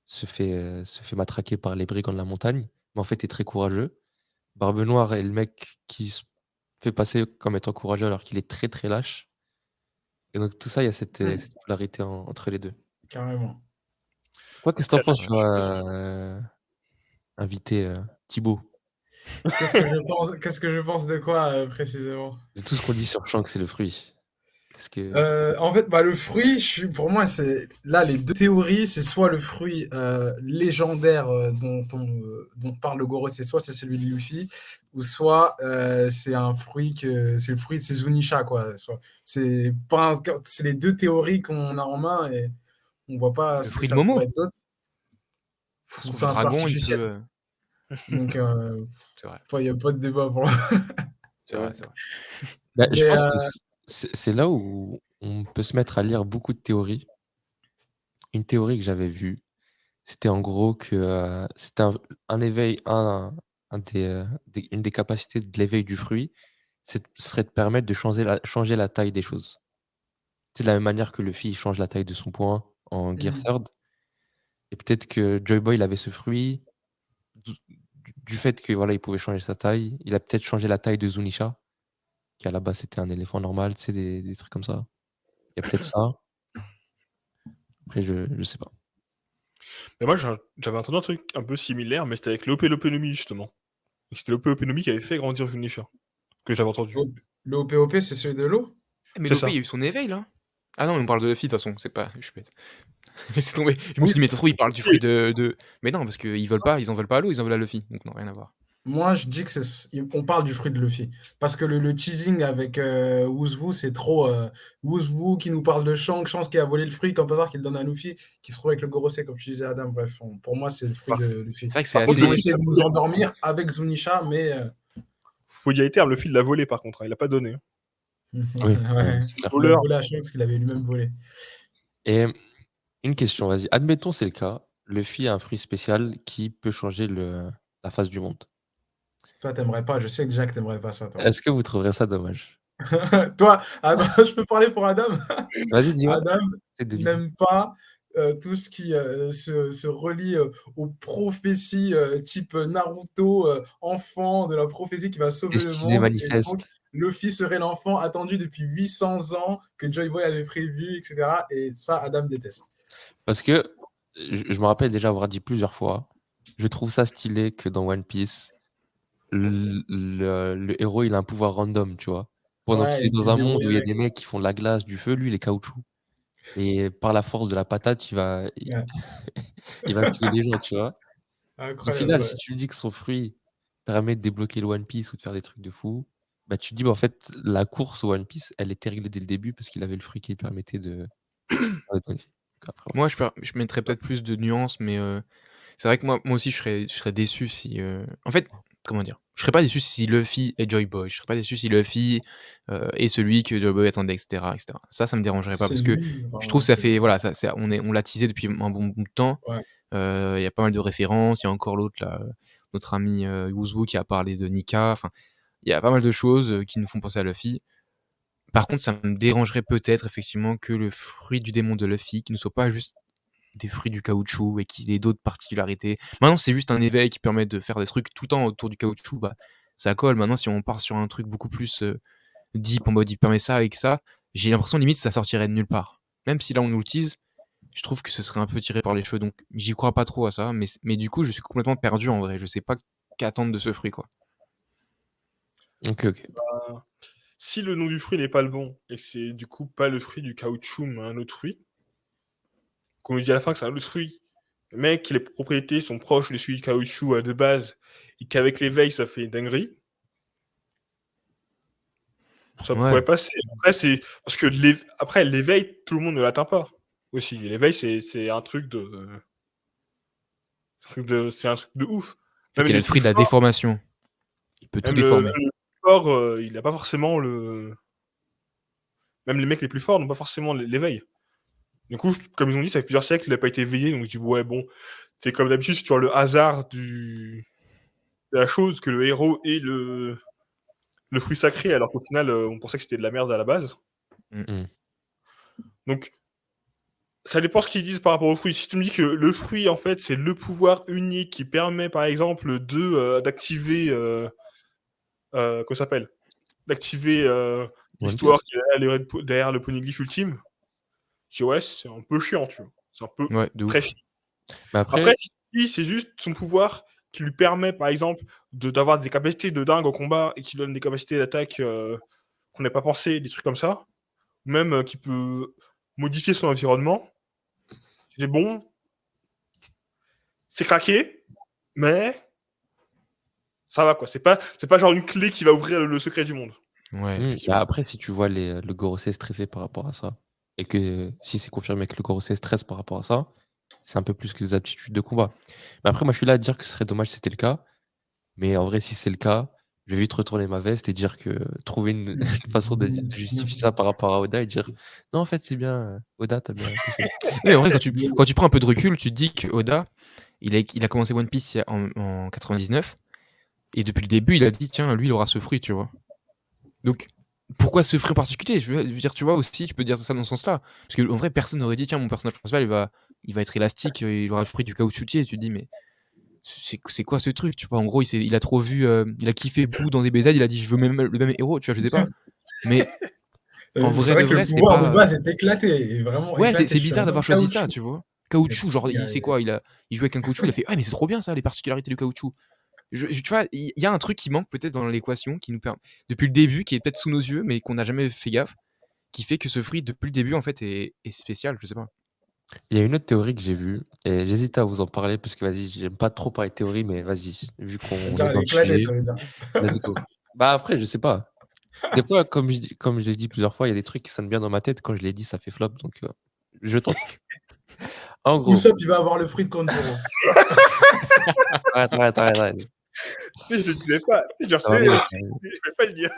S1: se fait matraquer par les brigands de la montagne, mais en fait est très courageux. Barbe Noire est le mec qui se fait passer comme étant courageux alors qu'il est très très lâche. Et donc tout ça, il y a cette polarité entre les deux.
S2: Carrément.
S1: Toi, qu'est-ce que t'en
S5: Après,
S1: penses, toi, invité Thibaut?
S2: Qu'est-ce que je pense de quoi précisément?
S1: De tout ce qu'on dit sur Shanks, c'est le fruit. Qu'est-ce que...
S2: En fait, bah, le fruit, pour moi, c'est là les deux théories, c'est soit le fruit légendaire dont parle le Goro, c'est soit c'est celui de Luffy, ou soit c'est le fruit de ces Zunisha, quoi. C'est les deux théories qu'on a en main et on voit pas
S4: Le
S2: ce que
S4: fruit de
S2: ça
S4: Momo.
S2: pourrait être d'autre.
S4: Ça se trouve,
S2: C'est
S4: le
S2: un peu
S4: dragon, il
S2: artificiel.
S4: peut.
S2: Donc,
S4: C'est vrai.
S2: il n'y a pas de débat pour
S4: C'est vrai, c'est vrai.
S1: Bah, je
S2: Mais
S1: pense que c'est là où on peut se mettre à lire beaucoup de théories. Une théorie que j'avais vue, c'était en gros que c'était un éveil, une des capacités de l'éveil du fruit, serait de permettre de changer la taille des choses. C'est de la même manière que Luffy il change la taille de son poing en Gear
S2: Mmh.
S1: Third. Et peut-être que Joy Boy il avait ce fruit, du fait que voilà, il pouvait changer sa taille. Il a peut-être changé la taille de Zunisha, qui à la base c'était un éléphant normal, tu sais, des trucs comme ça. Il y a peut-être ça. Après, je sais pas.
S5: Mais moi, j'avais entendu un truc un peu similaire, mais c'était avec l'OP Lopenomi, justement. Et c'était l'OP Lopenomi qui avait fait grandir Zunisha, que j'avais entendu.
S2: Le OPOP, c'est celui de l'eau?
S4: Mais
S5: C'est
S4: Lopé,
S5: ça.
S4: il y a eu son éveil, là. Ah non, mais on parle de Luffy, de toute façon, c'est pas. Je suis bête. Laissez tomber. Je me
S2: Oui.
S4: suis dit, mais ça se trouve, il parle du fruit de. Mais non, parce qu'ils veulent pas, ils en veulent pas à l'eau, ils en veulent à Luffy. Donc non, rien à voir.
S2: Moi, je dis que on parle du fruit de Luffy. Parce que le teasing avec Woozwoo, c'est trop. Woozwoo qui nous parle de Shanks, Shanks qui a volé le fruit, comme par hasard qu'il le donne à Luffy, qui se trouve avec le Gorosei, comme tu disais, Adam. Bref, pour moi, c'est le fruit de Luffy.
S4: C'est vrai que c'est
S5: Par contre,
S2: Ils ont
S4: assez.
S2: essayé de nous endormir avec Zunisha, mais.
S5: Faut dire les termes, le fil l'a volé, par contre. Hein, il l'a pas donné.
S1: Oui,
S2: Ouais,
S1: c'est clair.
S2: il a
S5: Voleur.
S2: volé à Shanks qu'il avait lui-même volé.
S1: Et une question, vas-y. Admettons, c'est le cas. Luffy a un fruit spécial qui peut changer la face du monde.
S2: Toi, t'aimerais pas, je sais déjà que t'aimerais pas ça, toi.
S1: Est-ce que vous trouverez ça dommage?
S2: Toi, Adam, je peux parler pour Adam?
S1: Vas-y, dis-moi.
S2: Adam
S1: C'est de deviner.
S2: n'aime pas tout ce qui se relie aux prophéties type Naruto, enfant de la prophétie qui va sauver le
S1: Destiné
S2: monde. Et
S1: manifeste.
S2: donc, Luffy serait l'enfant attendu depuis 800 ans que Joy Boy avait prévu, etc. Et ça, Adam déteste.
S1: Parce que je me rappelle déjà avoir dit plusieurs fois, je trouve ça stylé que dans One Piece, le héros il a un pouvoir random, tu vois. Pendant
S2: Ouais,
S1: qu'il est
S2: il peut
S1: dans
S2: se
S1: un monde où il y
S2: débrouiller
S1: a
S2: avec.
S1: des mecs qui font de la glace, du feu, lui il est caoutchouc. Et par la force de la patate,
S2: Ouais.
S1: il va plier les gens, tu vois. Au
S2: Incroyable,
S1: final,
S2: ouais.
S1: si tu me dis que son fruit permet de débloquer le One Piece ou de faire des trucs de fou, bah tu te dis, bah, en fait, la course au One Piece, elle était réglée dès le début parce qu'il avait le fruit qui lui permettait de faire des dingueries. Donc après, voilà.
S4: Moi, je mettrais peut-être plus de nuances, mais C'est vrai que moi aussi, je serais déçu si. En fait, comment dire? Je serais pas déçu si Luffy est Joy Boy. Je serais pas déçu si Luffy est celui que Joy Boy attendait, etc., etc. Ça me dérangerait pas
S2: C'est
S4: parce que
S2: lui,
S4: je
S2: vraiment,
S4: trouve que ça
S2: c'est
S4: fait. Voilà, on l'a teasé depuis un bon bout de temps.
S2: ouais.
S4: Il y a pas mal de références. Il y a encore l'autre, là, notre ami Yuzuru qui a parlé de Nika. Enfin, il y a pas mal de choses qui nous font penser à Luffy. Par contre, ça me dérangerait peut-être effectivement que le fruit du démon de Luffy, qui ne soit pas juste des fruits du caoutchouc et qu'il ait d'autres particularités. Maintenant, c'est juste un éveil qui permet de faire des trucs tout le temps autour du caoutchouc, bah, ça colle. Maintenant, si on part sur un truc beaucoup plus deep, en mode il permet ça et que ça, j'ai l'impression limite que ça sortirait de nulle part. Même si là, on nous le tease, je trouve que ce serait un peu tiré par les cheveux, donc j'y crois pas trop à ça, mais du coup, je suis complètement perdu en vrai. Je sais pas qu'attendre de ce fruit, quoi.
S1: Ok, ok.
S5: Si le nom du fruit n'est pas le bon, et que c'est du coup pas le fruit du caoutchouc, mais un autre fruit, qu'on nous dit à la fin que c'est un autre fruit, mais que les propriétés sont proches de celui du caoutchouc de base, et qu'avec l'éveil, ça fait une dinguerie, ça
S4: Ouais,
S5: pourrait passer. Après, c'est parce que après, l'éveil, tout le monde ne l'atteint pas. Aussi, l'éveil, c'est un truc c'est un truc de ouf.
S4: en fait,
S5: Même
S4: il a
S5: les
S4: le
S5: plus
S4: fruit de la
S5: forts,
S4: déformation. Il peut tout
S5: même
S4: déformer.
S5: le plus fort, il n'a pas forcément le. Même les mecs les plus forts n'ont pas forcément l'éveil. Du coup, comme ils ont dit, ça fait plusieurs siècles qu'il n'a pas été éveillé, donc je dis ouais, bon, c'est comme d'habitude, c'est toujours le hasard de la chose que le héros ait le fruit sacré, alors qu'au final, on pensait que c'était de la merde à la base.
S1: Mm.
S5: Donc, ça dépend ce qu'ils disent par rapport au fruit. Si tu me dis que le fruit, en fait, c'est le pouvoir unique qui permet, par exemple, d'activer, comment ça s'appelle, d'activer
S1: One
S5: l'histoire
S1: Piece.
S5: qui est derrière le poneglyphe ultime, je dis ouais, c'est un peu chiant, tu vois. C'est un peu
S4: Ouais, de
S5: très
S4: ouf.
S5: chiant.
S1: Mais
S5: Après,
S1: après,
S5: si c'est juste son pouvoir qui lui permet, par exemple, d'avoir des capacités de dingue au combat et qui donne des capacités d'attaque qu'on n'a pas pensé, des trucs comme ça, même qui peut modifier son environnement, c'est bon, c'est craqué, mais ça va quoi. C'est pas genre une clé qui va ouvrir le secret du monde.
S4: Ouais,
S1: bah
S4: effectivement.
S1: après, si tu vois le Gorosei stressé par rapport à ça, et que si c'est confirmé que le Gorosei stresse par rapport à ça, c'est un peu plus que des aptitudes de combat. Mais après, moi, je suis là à dire que ce serait dommage si c'était le cas. Mais en vrai, si c'est le cas, je vais vite retourner ma veste et dire que trouver une façon de justifier ça par rapport à Oda et dire non, en fait, c'est bien, Oda, t'as bien fait.
S4: Mais en vrai, quand tu prends un peu de recul, tu te dis que Oda, il a commencé One Piece en 99, et depuis le début, il a dit tiens, lui, il aura ce fruit, tu vois. Donc, pourquoi ce fruit en particulier? Je veux dire, tu vois, aussi, tu peux dire ça dans ce sens-là. Parce qu'en vrai, personne n'aurait dit tiens, mon personnage principal, il va être élastique, il aura le fruit du caoutchoutier. Et tu te dis, mais c'est quoi ce truc? Tu vois, en gros, il a trop vu, il a kiffé Boo dans des BZ, il a dit je veux le même héros, tu vois, je sais pas. Mais en
S2: C'est
S4: vrai de
S2: vrai que le
S4: vrai, c'était
S2: pouvoir de
S4: pas.
S2: base est éclaté, et vraiment
S4: Ouais,
S2: éclaté.
S4: c'est
S2: Je suis
S4: bizarre
S2: un
S4: d'avoir
S2: homme
S4: choisi ça,
S2: caoutchouc.
S4: tu vois.
S2: Mais
S4: Caoutchouc, genre,
S2: il y a-
S4: c'est quoi? Il jouait avec un caoutchouc, il a fait ouais, mais c'est trop bien ça, les particularités du caoutchouc. Tu vois, il y a un truc qui manque peut-être dans l'équation qui nous permet, depuis le début, qui est peut-être sous nos yeux, mais qu'on n'a jamais fait gaffe, qui fait que ce fruit, depuis le début, en fait, est spécial, je sais pas.
S1: Il y a une autre théorie que j'ai vue, et j'hésite à vous en parler parce que vas-y, j'aime pas trop parler de théorie, mais vas-y, vu qu'on
S2: C'est-à-dire,
S1: est
S2: elle
S1: dans
S2: est
S1: le
S2: éclatée,
S1: sujet,
S2: ça veut dire.
S1: let's go. Bah après, je sais pas. Des fois, comme je l'ai dit plusieurs fois, il y a des trucs qui sonnent bien dans ma tête. Quand je l'ai dit, ça fait flop, donc je tente. En gros,
S2: Usopp, il va avoir le fruit de Kontoro.
S1: arrête.
S5: Tu sais, je le disais pas. Tu sais, genre,
S1: Ça va
S5: je
S1: arriver, ça va arriver.
S5: vais pas le dire.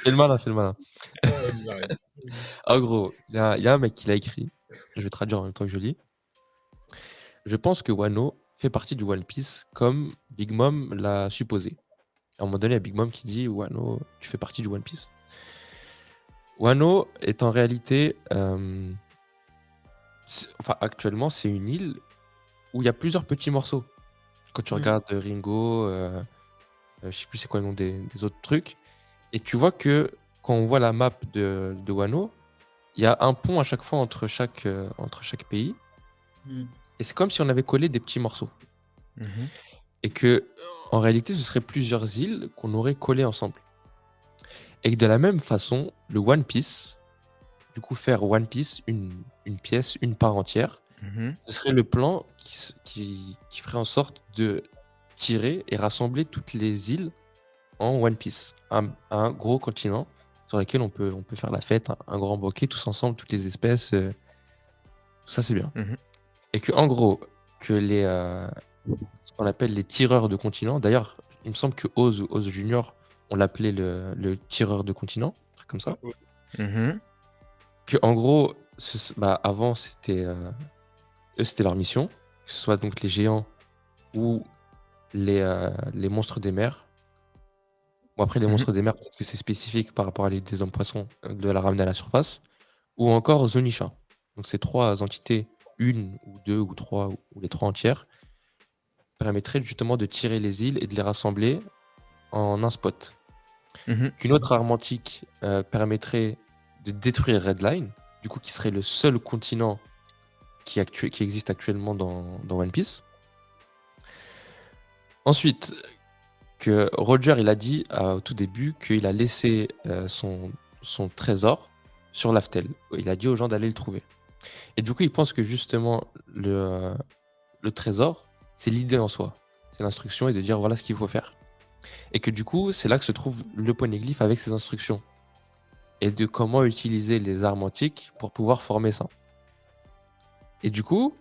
S1: Fais le malin, fais le malin.
S2: Ah, vas-y, arrête.
S1: En gros, il y a un mec qui l'a écrit. Je vais traduire en même temps que je lis. Je pense que Wano fait partie du One Piece comme Big Mom l'a supposé. À un moment donné, il y a Big Mom qui dit Wano, tu fais partie du One Piece. Wano est en réalité. Enfin, actuellement, c'est une île où il y a plusieurs petits morceaux. Quand tu regardes Ringo, je sais plus c'est quoi le nom des autres trucs. Et tu vois que quand on voit la map de Wano, il y a un pont à chaque fois entre chaque pays.
S2: Mm.
S1: Et c'est comme si on avait collé des petits morceaux.
S4: Mhm.
S1: Et que, en réalité, ce seraient plusieurs îles qu'on aurait collées ensemble. Et que de la même façon, le One Piece, du coup, faire One Piece, une pièce, une part entière,
S4: Mhm.
S1: ce serait le plan qui ferait en sorte de tirer et rassembler toutes les îles en One Piece. Un gros continent sur lequel on peut faire la fête, un grand bouquet, tous ensemble, toutes les espèces. Tout ça, c'est bien.
S4: Mhm.
S1: Et que, en gros, que ce qu'on appelle les tireurs de continent. D'ailleurs, il me semble que Oz Junior, on l'appelait le tireur de continent, un truc comme ça.
S4: Mhm.
S1: Que en gros, avant, c'était eux, c'était leur mission, que ce soit donc les géants ou les monstres des mers. Bon, après, les
S4: Mhm.
S1: monstres des mers, peut-être que c'est spécifique par rapport à l'île des hommes poissons, de la ramener à la surface. Ou encore Zonisha. Donc, ces trois entités, une ou deux ou trois, ou les trois entières, permettraient justement de tirer les îles et de les rassembler en un spot.
S4: Mhm.
S1: Qu'une autre arme antique permettrait de détruire Redline, du coup, qui serait le seul continent qui existe actuellement dans One Piece. Ensuite, que Roger, il a dit au tout début qu'il a laissé son trésor sur Laftel. Il a dit aux gens d'aller le trouver. Et du coup, il pense que justement, le trésor, c'est l'idée en soi. C'est l'instruction et de dire voilà ce qu'il faut faire. Et que du coup, c'est là que se trouve le poneglyphe avec ses instructions. Et de comment utiliser les armes antiques pour pouvoir former ça. Et du coup,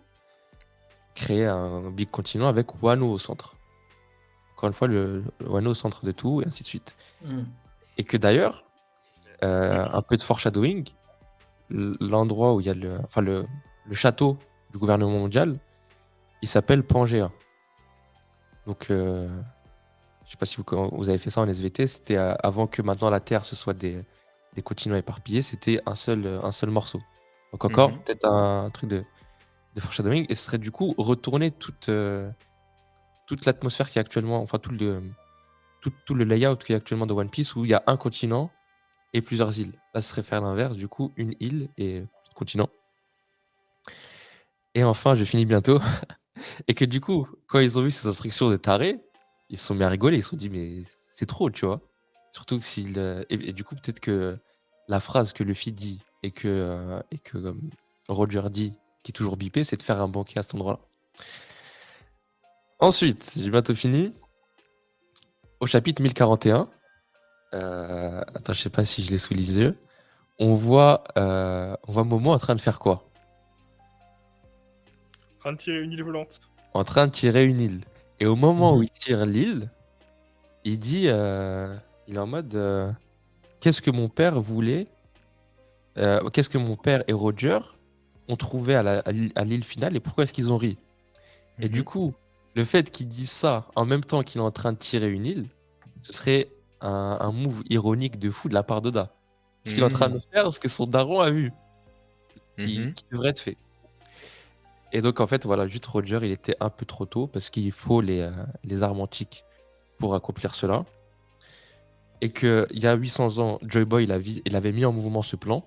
S1: créer un big continent avec Wano au centre. Encore une fois, le Wano au centre de tout, et ainsi de suite. Et que d'ailleurs, un peu de foreshadowing, l'endroit où il y a le château du gouvernement mondial, il s'appelle Pangea. Donc, je sais pas si vous avez fait ça en SVT, c'était avant que maintenant la Terre ce soit des continents éparpillés, c'était un seul morceau. Donc encore, peut-être un truc de foreshadowing, et ce serait du coup retourner toute l'atmosphère qui est actuellement, enfin tout le layout qui est actuellement de One Piece, où il y a un continent et plusieurs îles. Là, ce serait faire l'inverse, du coup, une île et continent. Et enfin, je finis bientôt. Et que du coup, quand ils ont vu ces instructions de taré, ils se sont mis à rigoler, ils se sont dit, mais c'est trop, tu vois. Surtout que s'il. Et du coup, peut-être que la phrase que Luffy dit et que Roger dit, qui est toujours bipé, c'est de faire un banquet à cet endroit-là. Ensuite, j'ai bientôt fini. Au chapitre 1041, attends, je sais pas si je l'ai sous les yeux. On voit Momo en train de faire quoi?
S5: En train de tirer une île volante.
S1: En train de tirer une île. Et au moment où il tire l'île, il dit, il est en mode, qu'est-ce que mon père voulait, qu'est-ce que mon père et Roger ont trouvé à l'île finale et pourquoi est-ce qu'ils ont ri? Et du coup, le fait qu'il dise ça en même temps qu'il est en train de tirer une île, ce serait un move ironique de fou de la part d'Oda. Ce qu'il est en train de faire, ce que son daron a vu, qui devrait être fait. Et donc, en fait, voilà, juste Roger, il était un peu trop tôt parce qu'il faut les armes antiques pour accomplir cela. Et qu'il y a 800 ans, Joy Boy, il avait mis en mouvement ce plan.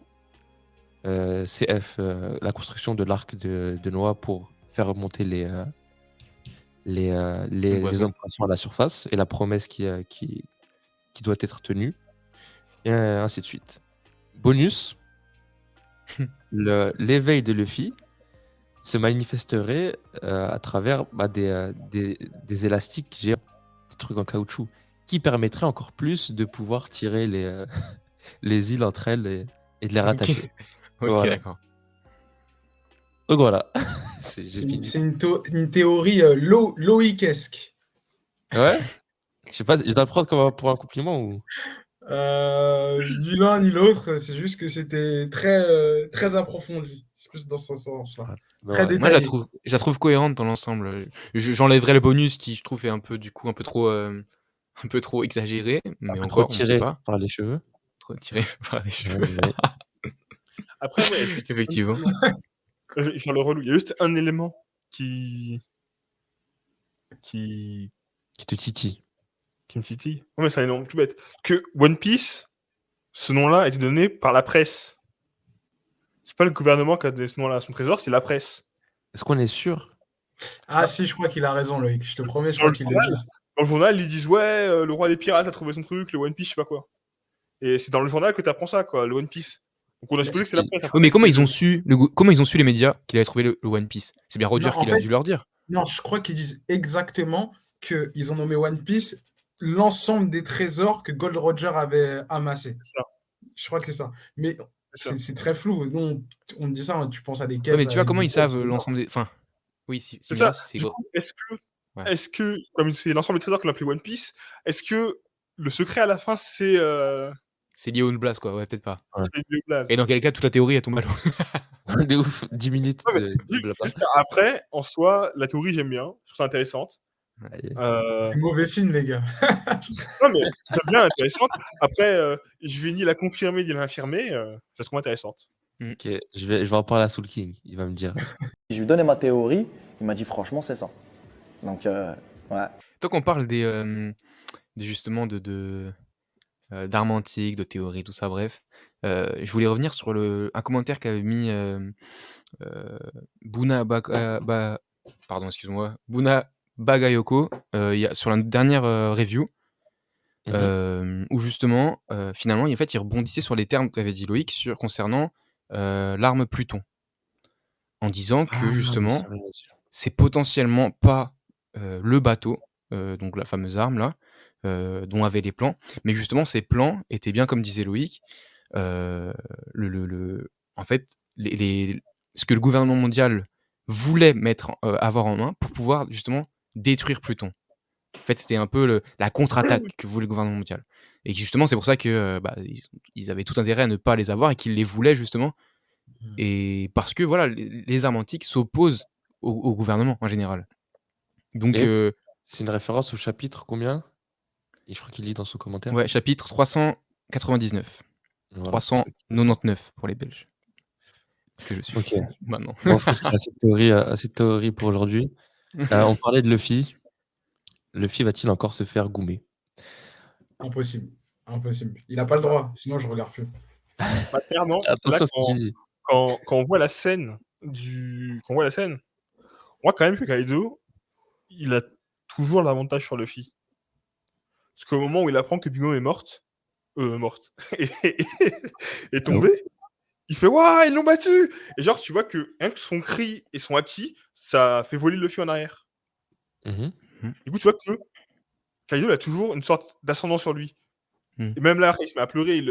S1: CF, la construction de l'arc de Noah pour faire remonter les hommes poissons à la surface et la promesse qui doit être tenue. Et ainsi de suite. Bonus, l'éveil de Luffy se manifesterait à travers des élastiques géants, des trucs en caoutchouc, qui permettraient encore plus de pouvoir tirer les îles entre elles et de les rattacher.
S4: Ok,
S1: Voilà.
S4: d'accord.
S1: Donc voilà,
S2: C'est une théorie loïquesque.
S1: Ouais. Je sais pas, je dois le prendre comme pour un compliment ou.
S2: Ni l'un ni l'autre, c'est juste que c'était très approfondi. C'est plus dans ce sens-là.
S1: Bah
S2: Très
S1: ouais.
S4: Moi,
S2: détaillé.
S4: je la trouve cohérente dans l'ensemble. J'enlèverais le bonus qui, je trouve, est un peu, du coup, un peu trop exagéré. Mais
S1: Un peu trop
S4: encore, on sait
S1: tiré
S4: pas.
S1: par les cheveux.
S4: Trop tiré par les cheveux.
S1: Ouais.
S5: Après, ouais, juste
S4: Effectivement.
S5: je vais faire le relou. Il y a juste un élément qui
S1: Qui te titille.
S5: me titille. Non, mais c'est un élément tout bête. Que One Piece, ce nom-là a été donné par la presse. C'est pas le gouvernement qui a donné ce nom-là à son trésor, c'est la presse.
S1: Est-ce qu'on est sûr?
S2: Ah si, je crois qu'il a raison, Loïc. Je te promets, je
S5: Dans
S2: crois
S5: le
S2: qu'il le
S5: journal,
S2: dit.
S5: Dans le journal, ils disent ouais, le roi des pirates a trouvé son truc, le One Piece, je sais pas quoi. Et c'est dans le journal que t'apprends ça, quoi, le One Piece. Donc on a supposé que c'est la presse.
S4: Oui, mais comment ils ont su les médias qu'il avait trouvé le One Piece? C'est bien Roger
S2: Non,
S4: qui
S2: en
S4: a
S2: fait,
S4: dû leur dire.
S2: Non, je crois qu'ils disent exactement qu'ils ont nommé One Piece l'ensemble des trésors que Gold Roger avait amassés.
S5: C'est ça.
S2: Je crois que c'est ça. Mais
S5: C'est ça.
S2: c'est très flou. Non, on dit ça, tu penses à des
S4: Ouais,
S2: caisses.
S4: mais tu vois
S2: avec
S4: comment
S2: des
S4: ils savent
S2: caisses,
S4: l'ensemble des. Enfin, Oui, si
S5: C'est
S4: Mira,
S5: ça.
S4: si c'est
S5: Du
S4: gros.
S5: coup,
S4: Ouais.
S5: est-ce que, comme c'est l'ensemble des trésors qu'on appelait One Piece, est-ce que le secret à la fin, c'est
S4: C'est lié au Blast, quoi. Ouais, peut-être pas.
S1: Ouais.
S5: le blaze?
S4: Et dans quel cas, toute la théorie, elle tombe à l'eau.
S1: De ouf, 10 minutes
S5: Ouais, mais
S1: de blabla.
S5: juste après, en soi, la théorie, j'aime bien. Je trouve ça intéressante.
S1: Ouais.
S5: Euh,
S2: C'est mauvais signe, les gars.
S5: Non, mais j'aime bien, intéressante. Après, je vais ni la confirmer ni l'infirmer. Je la trouve intéressante.
S1: Ok, je vais en parler à Soul King. Il va me dire.
S7: Je lui donnais ma théorie, il m'a dit franchement c'est ça. Donc ouais.
S4: Tant qu'on parle justement d'armes antiques, de théories, tout ça, bref, je voulais revenir sur un commentaire qu'avait mis Buna pardon, excuse-moi, Buna Bagayoko sur la dernière review, où justement, finalement, en fait, il rebondissait sur les termes qu'avait dit Loïc concernant l'arme Pluton, en disant que justement, c'est potentiellement pas le bateau, donc la fameuse arme là, dont avaient les plans, mais justement ces plans étaient bien comme disait Loïc, en fait, ce que le gouvernement mondial voulait avoir en main pour pouvoir justement détruire Pluton. En fait, c'était un peu la contre-attaque que voulait le gouvernement mondial. Et justement, c'est pour ça que ils avaient tout intérêt à ne pas les avoir et qu'ils les voulaient justement. Et parce que voilà, les armes antiques s'opposent au gouvernement en général. Donc,
S1: Et c'est une référence au chapitre combien? Et je crois qu'il lit dans son commentaire.
S4: ouais, chapitre 399.
S1: Voilà.
S4: 399 pour les Belges. Que je suis
S1: Ok.
S4: maintenant.
S1: Bon, je pense qu'il y a assez de théories pour aujourd'hui. On parlait de Luffy. Luffy va-t-il encore se faire goumer?
S2: Impossible. Impossible. Il n'a pas le droit, sinon je regarde plus.
S5: Bah, clairement,
S1: Attention
S5: là,
S1: à ce que tu dis.
S5: quand on voit la scène on voit quand même que Kaido, il a toujours l'avantage sur Luffy. Parce qu'au moment où il apprend que Big Mom est morte, est tombée, il fait Waouh, ils l'ont battu! Et genre, tu vois que rien que son cri et son haki, ça fait voler Luffy en arrière.
S1: Mhm.
S5: Du coup, tu vois que Kaido il a toujours une sorte d'ascendant sur lui.
S4: Mm.
S5: Et même là, il se met à pleurer,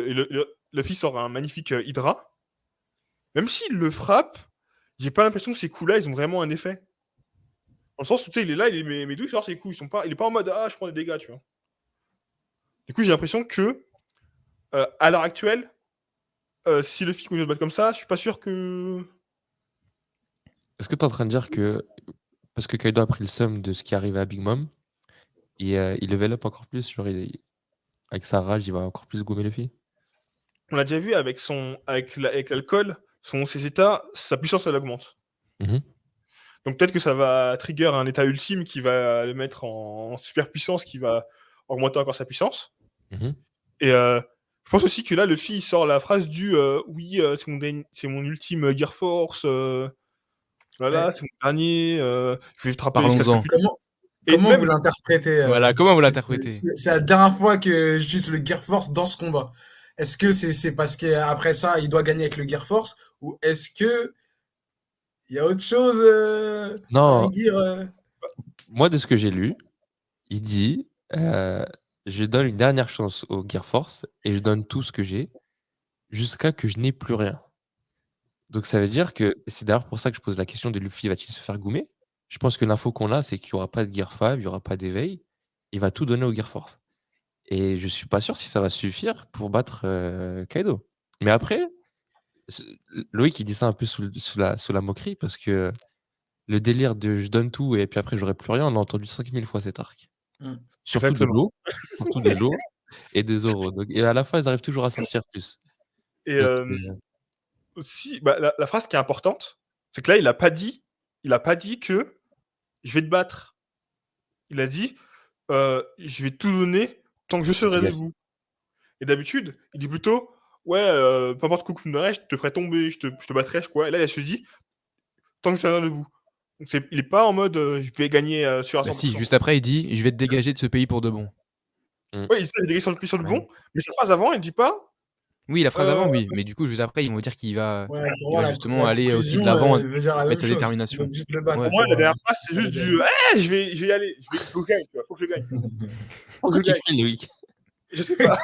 S5: Luffy sort un magnifique Hydra. Même s'il le frappe, j'ai pas l'impression que ces coups-là, ils ont vraiment un effet. Dans le sens où, tu sais, il est là, mes douilles, genre, ses coups, il est pas en mode Ah, je prends des dégâts, tu vois. Du coup, j'ai l'impression que, à l'heure actuelle, si Luffy continue de se battre comme ça, je suis pas sûr que.
S1: Est-ce que tu es en train de dire que parce que Kaido a pris le seum de ce qui arrivait à Big Mom, et il level up encore plus, genre avec sa rage, il va encore plus gommer Luffy?
S5: On l'a déjà vu avec l'alcool, ses états, sa puissance, elle augmente.
S1: Mhm.
S5: Donc peut-être que ça va trigger un état ultime qui va le mettre en super puissance, qui va augmenter encore sa puissance.
S1: Mhm.
S5: Et je pense aussi que là, Luffy il sort la phrase du oui, c'est mon ultime Gear Force. Voilà,
S2: Ouais.
S5: c'est mon dernier. Je vais te rappeler.
S4: Parlons-en.
S2: Comment
S5: même-
S2: vous l'interprétez
S4: Voilà, comment vous
S2: c'est-
S4: l'interprétez?
S2: c'est la dernière fois que j'utilise le Gear Force dans ce combat. Est-ce que c'est parce qu'après ça, il doit gagner avec le Gear Force ou est-ce que il y a autre chose
S1: Non.
S2: un Gear
S1: Moi, de ce que j'ai lu, il dit je donne une dernière chance au Gear Force et je donne tout ce que j'ai jusqu'à que je n'ai plus rien. Donc ça veut dire que c'est d'ailleurs pour ça que je pose la question de Luffy va-t-il se faire goumer? Je pense que l'info qu'on a, c'est qu'il n'y aura pas de Gear 5, il n'y aura pas d'éveil. Il va tout donner au Gear Force. Et je suis pas sûr si ça va suffire pour battre Kaido. Mais après, c- Loïc il dit ça un peu sous la moquerie parce que le délire de je donne tout et puis après j'aurai plus rien, on l'a entendu 5000 fois cet arc.
S2: Mm.
S1: Surtout de
S5: Exactement.
S1: l'eau, surtout de l'eau et des Zoro. Donc, et à la fin, ils arrivent toujours à sortir plus.
S5: Et
S1: Donc,
S5: aussi, la phrase qui est importante, c'est que là, il a pas dit que je vais te battre. Il a dit je vais tout donner tant que je serai
S1: Yes.
S5: debout. Et d'habitude, il dit plutôt ouais, peu importe quoi que tu me donnerais, je te ferai tomber, je te battrai, quoi. Et là, il se dit tant que je serai debout. Donc il est pas en mode je vais gagner sur à 100%.
S4: Bah si, juste après, il dit je vais te dégager de ce pays pour de bon.
S5: Ouais, il dit ça, il est sur le bon, mais sa phrase avant, il dit pas
S4: Oui, la phrase avant, oui, mais du coup, juste après, ils vont dire qu'il va
S2: Ouais, pour
S4: il
S2: moi,
S4: va justement aller aussi de l'avant,
S2: veut dire la même
S4: mettre sa
S2: chose.
S4: détermination.
S2: Il veut juste le battre.
S4: Ouais.
S5: Pour moi, la
S2: pour,
S5: dernière phrase, c'est juste du je vais y aller, faut que je gagne, tu vois, faut que je gagne.
S1: pourquoi
S5: je
S1: tu
S5: gagne.
S1: cries, Loïc?
S5: Je sais pas.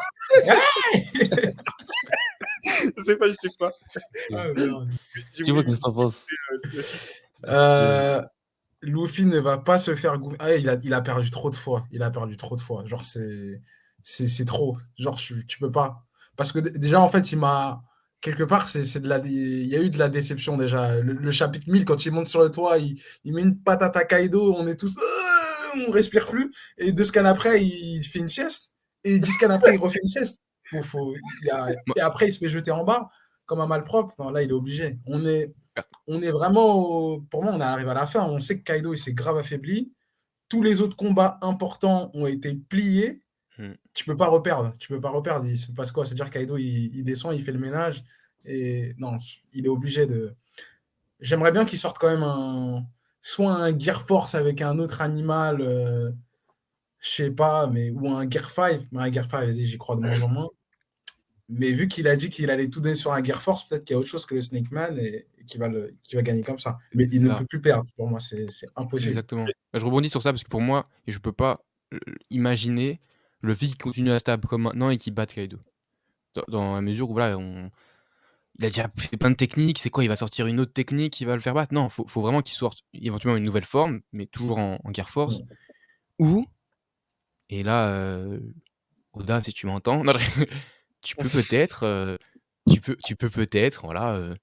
S5: je sais pas.
S2: Ah, merde.
S1: Dis-moi qu'est-ce que t'en penses?
S2: Euh, Luffy ne va pas se faire il a perdu trop de fois. Il a perdu trop de fois. Genre, c'est trop. Genre, tu peux pas. Parce que déjà, en fait, quelque part, il y a eu de la déception déjà. Le chapitre 1000, quand il monte sur le toit, il met une patate à Kaido, on est tous. On respire plus. Et 2 scans après, il fait une sieste. Et 10 scans après, il refait une sieste. Et après, il se fait jeter en bas comme un malpropre. Non, là, il est obligé. On est vraiment. Pour moi, on arrive à la fin. On sait que Kaido, il s'est grave affaibli. Tous les autres combats importants ont été pliés.
S4: Hmm.
S2: Tu peux pas reperdre. Tu peux pas reperdre. Il se passe quoi? C'est-à-dire Kaido, il descend, il fait le ménage. Et non, il est obligé de. J'aimerais bien qu'il sorte quand même soit un Gear Force avec un autre animal, je sais pas, ou un Gear 5. Mais un Gear 5, vas-y, j'y crois de moins en moins. Mais vu qu'il a dit qu'il allait tout donner sur un Gear Force, peut-être qu'il y a autre chose que le Snake Man et qu'il va gagner comme ça. Mais il ne peut plus perdre. Pour moi, c'est impossible.
S4: Exactement. Bah, je rebondis sur ça parce que pour moi, je peux pas imaginer Luffy qui continue à stab comme maintenant et qui batte Kaido. Dans la mesure où voilà, il a déjà fait plein de techniques, c'est quoi? Il va sortir une autre technique qui va le faire battre? Non, faut vraiment qu'il sorte éventuellement une nouvelle forme, mais toujours en Gear Force. Ou, et là, Oda, si tu m'entends, non, tu peux peut-être, voilà,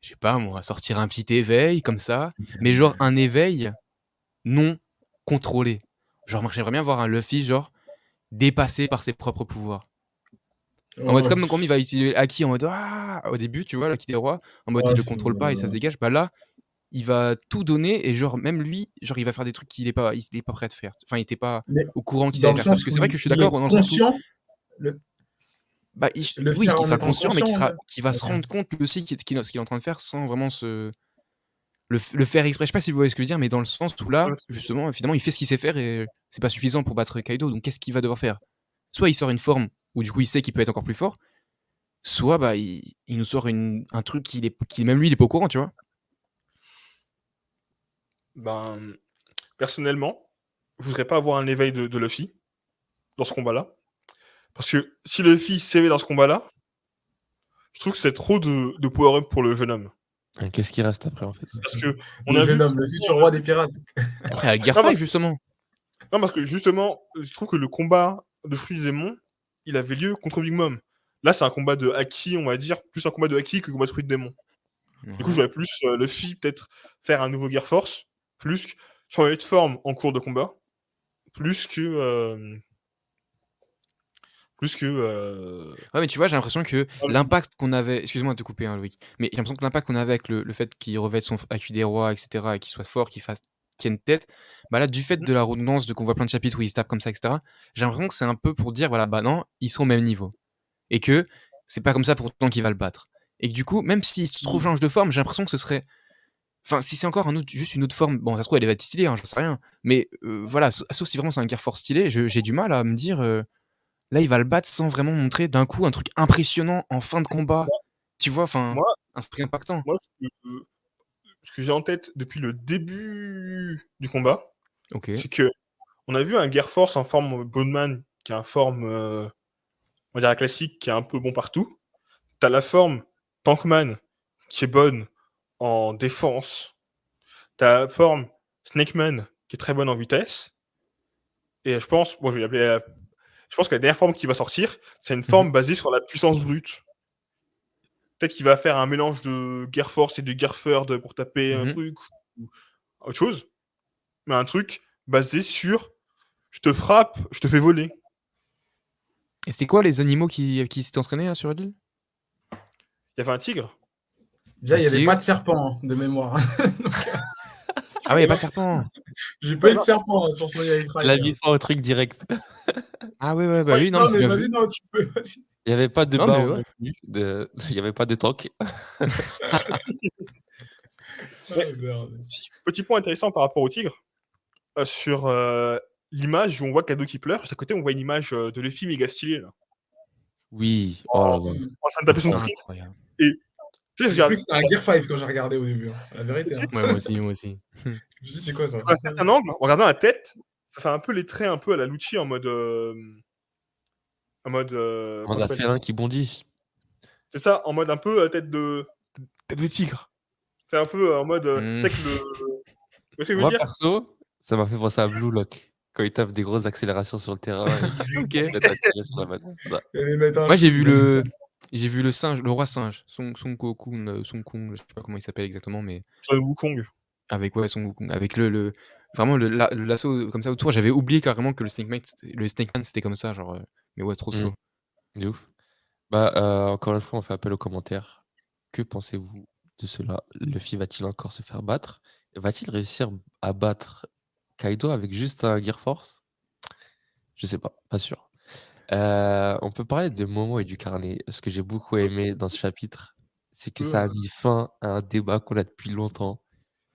S4: je sais pas moi, sortir un petit éveil comme ça, mais genre un éveil non contrôlé. Genre, moi, j'aimerais bien voir un Luffy, genre, dépassé par ses propres pouvoirs. En mode, comme quand il va utiliser Haki en mode ah au début, tu vois, l'Haki des rois, en mode il le contrôle pas et ça se dégage. Bah là, il va tout donner et genre, même lui, genre, il va faire des trucs qu'il est pas prêt à faire. Enfin, il était pas au courant qu'il allait faire ça. Parce que c'est vrai que je suis d'accord dans le sens où. Bah, oui, qu'il sera conscient, mais qu'il va se rendre compte lui aussi ce qu'il est en train de faire sans vraiment le faire exprès. Je sais pas si vous voyez ce que je veux dire, mais dans le sens où là, justement, finalement, il fait ce qu'il sait faire et c'est pas suffisant pour battre Kaido. Donc, qu'est-ce qu'il va devoir faire? Soit il sort une forme où du coup il sait qu'il peut être encore plus fort, soit bah, il nous sort un truc qui même lui, il est pas au courant, tu vois.
S5: Ben, personnellement, je voudrais pas avoir un éveil de Luffy dans ce combat-là. Parce que si Luffy s'éveille dans ce combat-là, je trouve que c'est trop de power-up pour le jeune homme.
S1: Qu'est-ce qui reste après, en fait?
S5: Parce que
S2: le jeune homme, le futur roi des pirates.
S4: Après, à Gear 5, justement.
S5: Non, parce que justement, je trouve que le combat de Fruits du Démon, il avait lieu contre Big Mom. Là, c'est un combat de Haki, on va dire, plus un combat de Haki que un combat de Fruits du Démon. Du coup, je voudrais plus Luffy peut-être faire un nouveau Gear Force, plus changer de forme en cours de combat, plus que.
S4: Ouais, mais tu vois, j'ai l'impression que l'impact qu'on avait. Excuse-moi de te couper, hein, Loïc. Mais j'ai l'impression que l'impact qu'on avait avec le fait qu'il revête son acquis des rois, etc., et qu'il soit fort, qu'il tienne tête, bah là, du fait de la redondance, de qu'on voit plein de chapitres où il se tape comme ça, etc., j'ai l'impression que c'est un peu pour dire, voilà, bah non, ils sont au même niveau. Et que c'est pas comme ça pour autant qu'il va le battre. Et que du coup, même s'il se trouve change de forme, j'ai l'impression que ce serait. Enfin, si c'est encore juste une autre forme, bon, ça se trouve, elle va être stylée, hein, j'en sais rien. Mais voilà, sauf si vraiment c'est un Gear Force stylé, j'ai du mal à me dire. Là, il va le battre sans vraiment montrer d'un coup un truc impressionnant en fin de combat. Tu vois, enfin, un truc impactant.
S5: Moi, ce que j'ai en tête depuis le début du combat, c'est que on a vu un Gear Force en forme Boneman, qui est en forme, on va dire classique, qui est un peu bon partout. T'as la forme Tankman, qui est bonne en défense. T'as la forme Snakeman, qui est très bonne en vitesse. Et je pense, bon, je vais l'appeler. Je pense que la dernière forme qui va sortir, c'est une forme basée sur la puissance brute. Peut-être qu'il va faire un mélange de Gear Force et de Gear Third pour taper un truc ou autre chose. Mais un truc basé sur je te frappe, je te fais voler.
S4: Et c'était quoi les animaux qui s'étaient entraînés là, sur l'île?
S5: Il y avait un tigre.
S2: Déjà, il n'y avait pas de serpent, de mémoire.
S4: Ah ouais, il n'y a pas de serpent.
S2: J'ai pas eu de serpent sur son Yaikrai.
S1: La vie au truc direct.
S4: Ah ouais, bah oui, non,
S2: mais vas-y, non, tu peux. Vas-y.
S1: Il n'y avait pas de barre,
S4: ouais.
S1: Il n'y avait pas de tank.
S5: Petit point intéressant par rapport au tigre. Sur l'image où on voit Kaido qui pleure, à côté on voit une image de Luffy méga stylé là.
S1: Oui,
S5: en train de taper son truc. Et tu sais,
S2: j'ai cru que c'était un Gear 5 quand j'ai regardé au début. La vérité.
S4: Ouais, moi aussi.
S2: Je me suis dit, c'est quoi ça?
S5: À un certain angle, en regardant la tête, ça fait un peu les traits un peu à la Lucci en mode.
S1: On a félin qui bondit.
S5: C'est ça, en mode un peu tête de tigre. C'est un peu en mode. ce que je veux
S1: Moi,
S5: dire?
S1: perso, ça m'a fait penser à Blue Lock. Quand il tape des grosses accélérations sur le terrain et
S4: Ok.
S1: il se met à tirer sur la balle. Voilà.
S2: Et les mettre en
S4: Moi,
S2: shoot,
S4: j'ai vu le singe, le roi singe, Son Goku, Son Kong, je sais pas comment il s'appelle exactement, mais
S5: Sur le Wukong.
S4: avec ouais, Son Goku, avec vraiment le lasso comme ça autour. J'avais oublié carrément que le Snake Man c'était comme ça, genre. Mais ouais, trop
S1: Mm.
S4: slow.
S1: De ouf. Bah, encore une fois, on fait appel aux commentaires. Que pensez-vous de cela? Luffy va-t-il encore se faire battre? Va-t-il réussir à battre Kaido avec juste un Gear Force? Je sais pas sûr. On peut parler de Momo et du carnet. Ce que j'ai beaucoup aimé dans ce chapitre, c'est que ça a mis fin à un débat qu'on a depuis longtemps.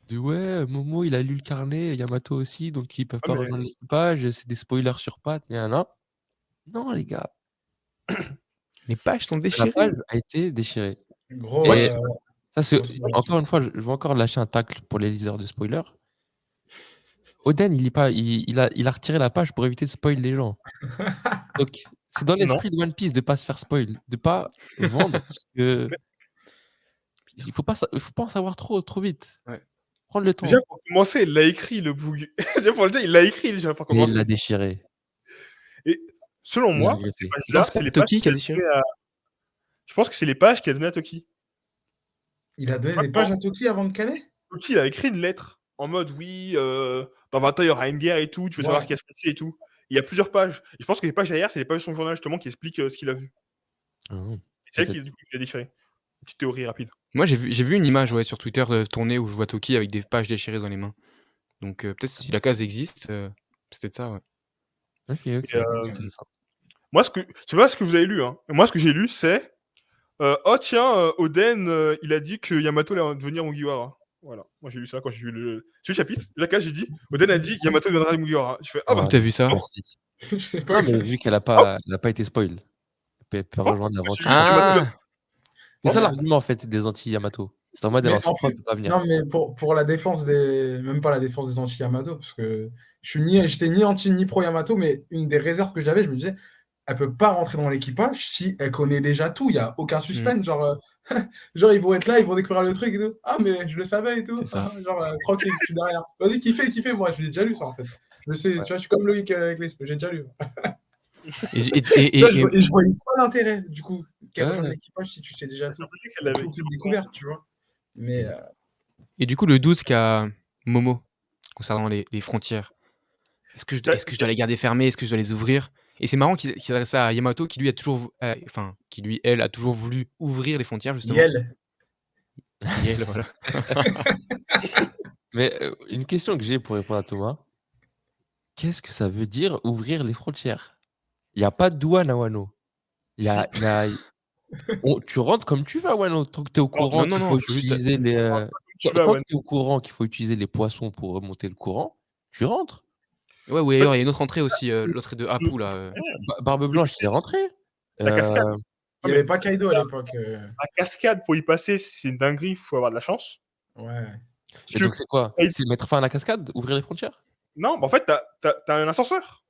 S1: De ouais, Momo, il a lu le carnet, Yamato aussi, donc ils peuvent
S5: Ah,
S1: pas
S5: mais
S1: rejoindre l'équipage, c'est des spoilers sur pattes, nan. Non, les gars,
S4: Les pages sont
S1: la
S4: déchirées.
S1: page a été déchirée.
S2: Gros,
S1: Et ça, c'est
S2: grosse page.
S1: encore une fois, je vais encore lâcher un tacle pour les liseurs de spoilers. Oden, il lit pas, il a retiré la page pour éviter de spoil les gens. Donc, c'est dans
S5: Non.
S1: l'esprit de One Piece de pas se faire spoil, de pas vendre ce que. Il faut pas en savoir trop vite.
S4: Ouais.
S1: Prendre le temps.
S5: Déjà, pour commencer, il l'a écrit, le boug. Déjà, pour le dire, il l'a écrit déjà pour
S1: Et il
S5: commencer.
S1: l'a déchiré.
S5: Et selon
S1: Il a
S5: moi,
S1: régressé.
S5: ces pages-là,
S4: C'est pas
S5: c'est les
S4: Toki
S5: pages
S4: qui a
S5: qu'il
S4: déchiré.
S5: donné à- Je pense que c'est les pages qu'il a donné à Toki.
S2: Il a donné des pages à Toki avant de canner?
S5: Toki, il a écrit une lettre en mode oui, dans 20 ans, il y aura une guerre et tout, tu veux savoir
S2: Ouais.
S5: ce qui va se passer et tout. Il y a plusieurs pages. Et je pense que les pages derrière, c'est les pages de son journal justement qui expliquent ce qu'il a vu.
S1: Ah,
S5: Et c'est elle
S1: peut-être.
S5: qui l'a déchiré. Une petite théorie rapide.
S4: Moi, j'ai vu une image sur Twitter tournée où je vois Toki avec des pages déchirées dans les mains. Donc peut-être si la case existe, c'est peut-être ça, ouais.
S1: Ok.
S5: Et,
S1: Intéressant.
S5: moi, je sais pas ce que vous avez lu. Hein. Moi, ce que j'ai lu, c'est oh tiens, Oden, il a dit que Yamato allait devenir Mugiwara. Voilà. Moi, j'ai lu ça quand j'ai vu le chapitre. La case, j'ai dit Oden a dit Yamato deviendra Mugiwara. Je fais ah bah.
S4: Où t'as vu ça?
S1: Merci.
S2: Je sais pas.
S1: Non, mais vu qu'elle a pas été spoil, elle peut rejoindre l'aventure.
S4: Ah,
S1: C'est ça
S5: Ouais.
S1: l'argument en fait des anti-Yamato. C'est en mode elle
S2: Mais
S1: en sort
S2: en
S1: pas,
S2: fait,
S1: elle peut pas venir.
S2: non, mais pour la défense des. Même pas la défense des anti-Yamato, parce que j'étais ni anti ni pro-Yamato, mais une des réserves que j'avais, je me disais, elle peut pas rentrer dans l'équipage si elle connaît déjà tout, il n'y a aucun suspense. Genre, genre, ils vont être là, ils vont découvrir le truc et tout. Ah, mais je le savais et tout.
S4: C'est ça.
S2: Genre, tranquille, je suis derrière. Vas-y, kiffez, moi, je l'ai déjà lu ça en fait. Je sais, tu vois, je suis comme Loïc avec les j'ai déjà lu.
S4: et
S2: Tu vois, et je voyais pas l'intérêt, du coup, qu'elle
S1: Ouais.
S2: rejoigne l'équipage si tu sais déjà tout.
S5: compliqué qu'elle avait-
S2: Aucune découverte, tu vois. Mais
S4: du coup, le doute qu'a Momo concernant les frontières, est-ce que je dois les garder fermées? Est-ce que je dois les ouvrir? Et c'est marrant qu'il s'adresse ça à Yamato qui lui a toujours, qui lui, elle, a toujours voulu ouvrir les frontières justement.
S2: Yel.
S4: Yel, voilà.
S1: Mais une question que j'ai pour répondre à Thomas. Qu'est-ce que ça veut dire ouvrir les frontières? Il y a pas de douane à Wano. Tu rentres comme tu veux à Wano. Tant que tu es au courant
S4: non,
S1: qu'il
S4: non,
S1: faut
S4: faut juste-
S1: utiliser les.
S5: Tu
S1: Tant
S5: vas,
S1: que tu es au courant qu'il faut utiliser les poissons pour remonter le courant, tu rentres.
S4: Ouais, ou d'ailleurs, il y a une autre entrée aussi, l'autre est de Apu là.
S1: Barbe Blanche, il est rentré.
S5: La cascade.
S2: Il n'y avait pas Kaido à l'époque.
S5: La cascade, pour y passer, c'est une dinguerie, il faut avoir de la chance.
S2: Ouais.
S1: Et donc c'est quoi?
S5: Et-
S1: C'est mettre fin à la cascade? Ouvrir les frontières?
S5: Non, bah en fait, t'as un ascenseur.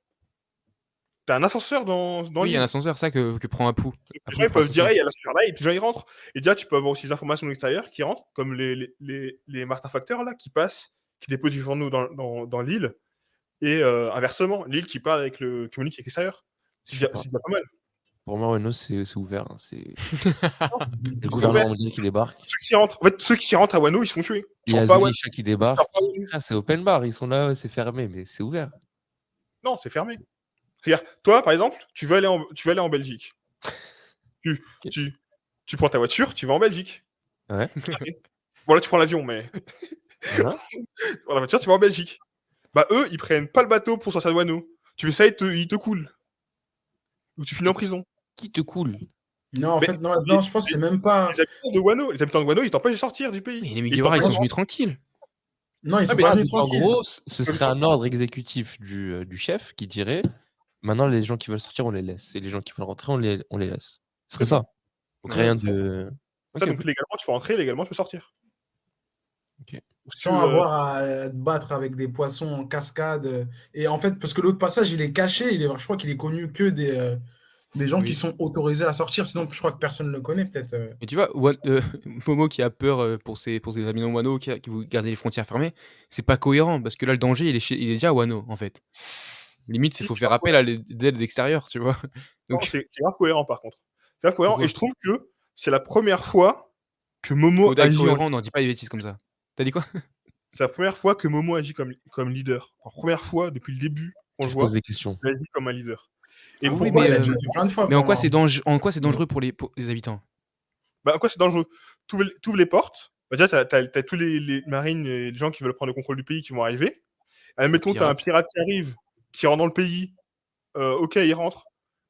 S5: T'as un ascenseur dans
S4: Oui, il y a
S5: l'île.
S4: un ascenseur, ça que prend Apu.
S5: Les
S4: Après,
S5: gens, ils peuvent dire, il y a l'ascenseur là, et puis les gens, ils rentrent. Et déjà, tu peux avoir aussi des informations de l'extérieur qui rentrent, comme les Martin Facteurs, là, qui passent, qui déposent des journaux dans l'île, et inversement, l'île qui part avec le communique avec l'extérieur. C'est
S1: Je sais
S5: déjà pas mal.
S1: Pour moi, Wano, c'est ouvert. Hein. C'est le
S5: C'est
S1: gouvernement
S5: ouvert.
S1: mondial qui débarque.
S5: Ceux qui rentrent à Wano, ils se font tuer.
S1: Il y a
S5: Ils sortent pas à Wano.
S1: Zunisha qui débarque. Ah, c'est open bar. Ils sont là, c'est fermé, mais c'est ouvert.
S5: Non, c'est fermé. Regarde, toi, par exemple, tu veux aller en Belgique. Tu prends ta voiture, tu vas en Belgique.
S1: Ouais.
S5: Bon, là, tu prends l'avion, mais...
S1: Voilà.
S5: Dans la voiture, tu vas en Belgique. Bah, eux, ils prennent pas le bateau pour sortir de Wano. Tu fais ça, ils te coulent. Ou tu finis en prison.
S1: Qui te coule?
S2: Non, en
S5: Mais-
S2: fait, non, je pense que c'est même pas.
S5: Les habitants de Wano, ils t'empêchent de sortir du pays.
S4: Mais les
S5: Ils
S4: Mugiwara, ils
S5: t'empêchent
S4: sont
S5: de
S4: venus tranquilles.
S2: Non, ils sont
S5: mais
S2: pas
S1: Ah,
S2: venus
S1: donc, en
S2: tranquilles.
S1: gros, ce serait un ordre exécutif du chef qui dirait maintenant les gens qui veulent sortir, on les laisse. Et les gens qui veulent rentrer, on les laisse. Ce serait ça. Donc
S4: Ouais,
S1: rien de.
S5: Ça,
S1: Ok,
S5: donc légalement, tu peux rentrer, légalement, tu peux sortir.
S1: Ok.
S2: Sans avoir à te battre avec des poissons en cascade. Et en fait, parce que l'autre passage, il est caché. Je crois qu'il est connu que Des gens qui
S4: Oui.
S2: sont autorisés à sortir, sinon je crois que personne ne le connaît peut-être.
S4: Et tu vois, Momo qui a peur pour ses amis non Wano, qui veut garder les frontières fermées, c'est pas cohérent parce que là, le danger, il est déjà à Wano, en fait. Limite, il
S5: Si,
S4: faut
S5: c'est
S4: faire
S5: grave
S4: appel
S5: cohérent.
S4: à l'aide extérieure, tu vois.
S5: Non,
S4: Donc,
S5: c'est grave cohérent par contre. C'est grave cohérent et
S4: pourquoi?
S5: je trouve que c'est la première fois que Momo
S4: Oda est
S5: agit en
S4: cohérent, n'en
S5: leader.
S4: dis pas des bêtises comme ça. T'as dit quoi?
S5: C'est la première fois que Momo agit comme leader. La première fois depuis le début qu'on
S1: Qui
S5: le
S1: se pose
S5: voit,
S1: des questions.
S5: il agit comme un leader. Et
S4: Ah
S5: pour
S4: oui,
S5: moi,
S2: Ouais, il
S4: mais,
S2: a déjà fait plein de fois
S4: mais en
S2: pour
S4: quoi
S2: moi.
S4: c'est dangereux pour les habitants?
S5: bah, quoi, c'est dangereux. T'ouvres les portes. Bah, déjà, t'as tous les marines et les gens qui veulent prendre le contrôle du pays qui vont arriver. Admettons, t'as un
S4: Pirates.
S5: pirate qui arrive, qui rentre dans le pays. Ok, il rentre.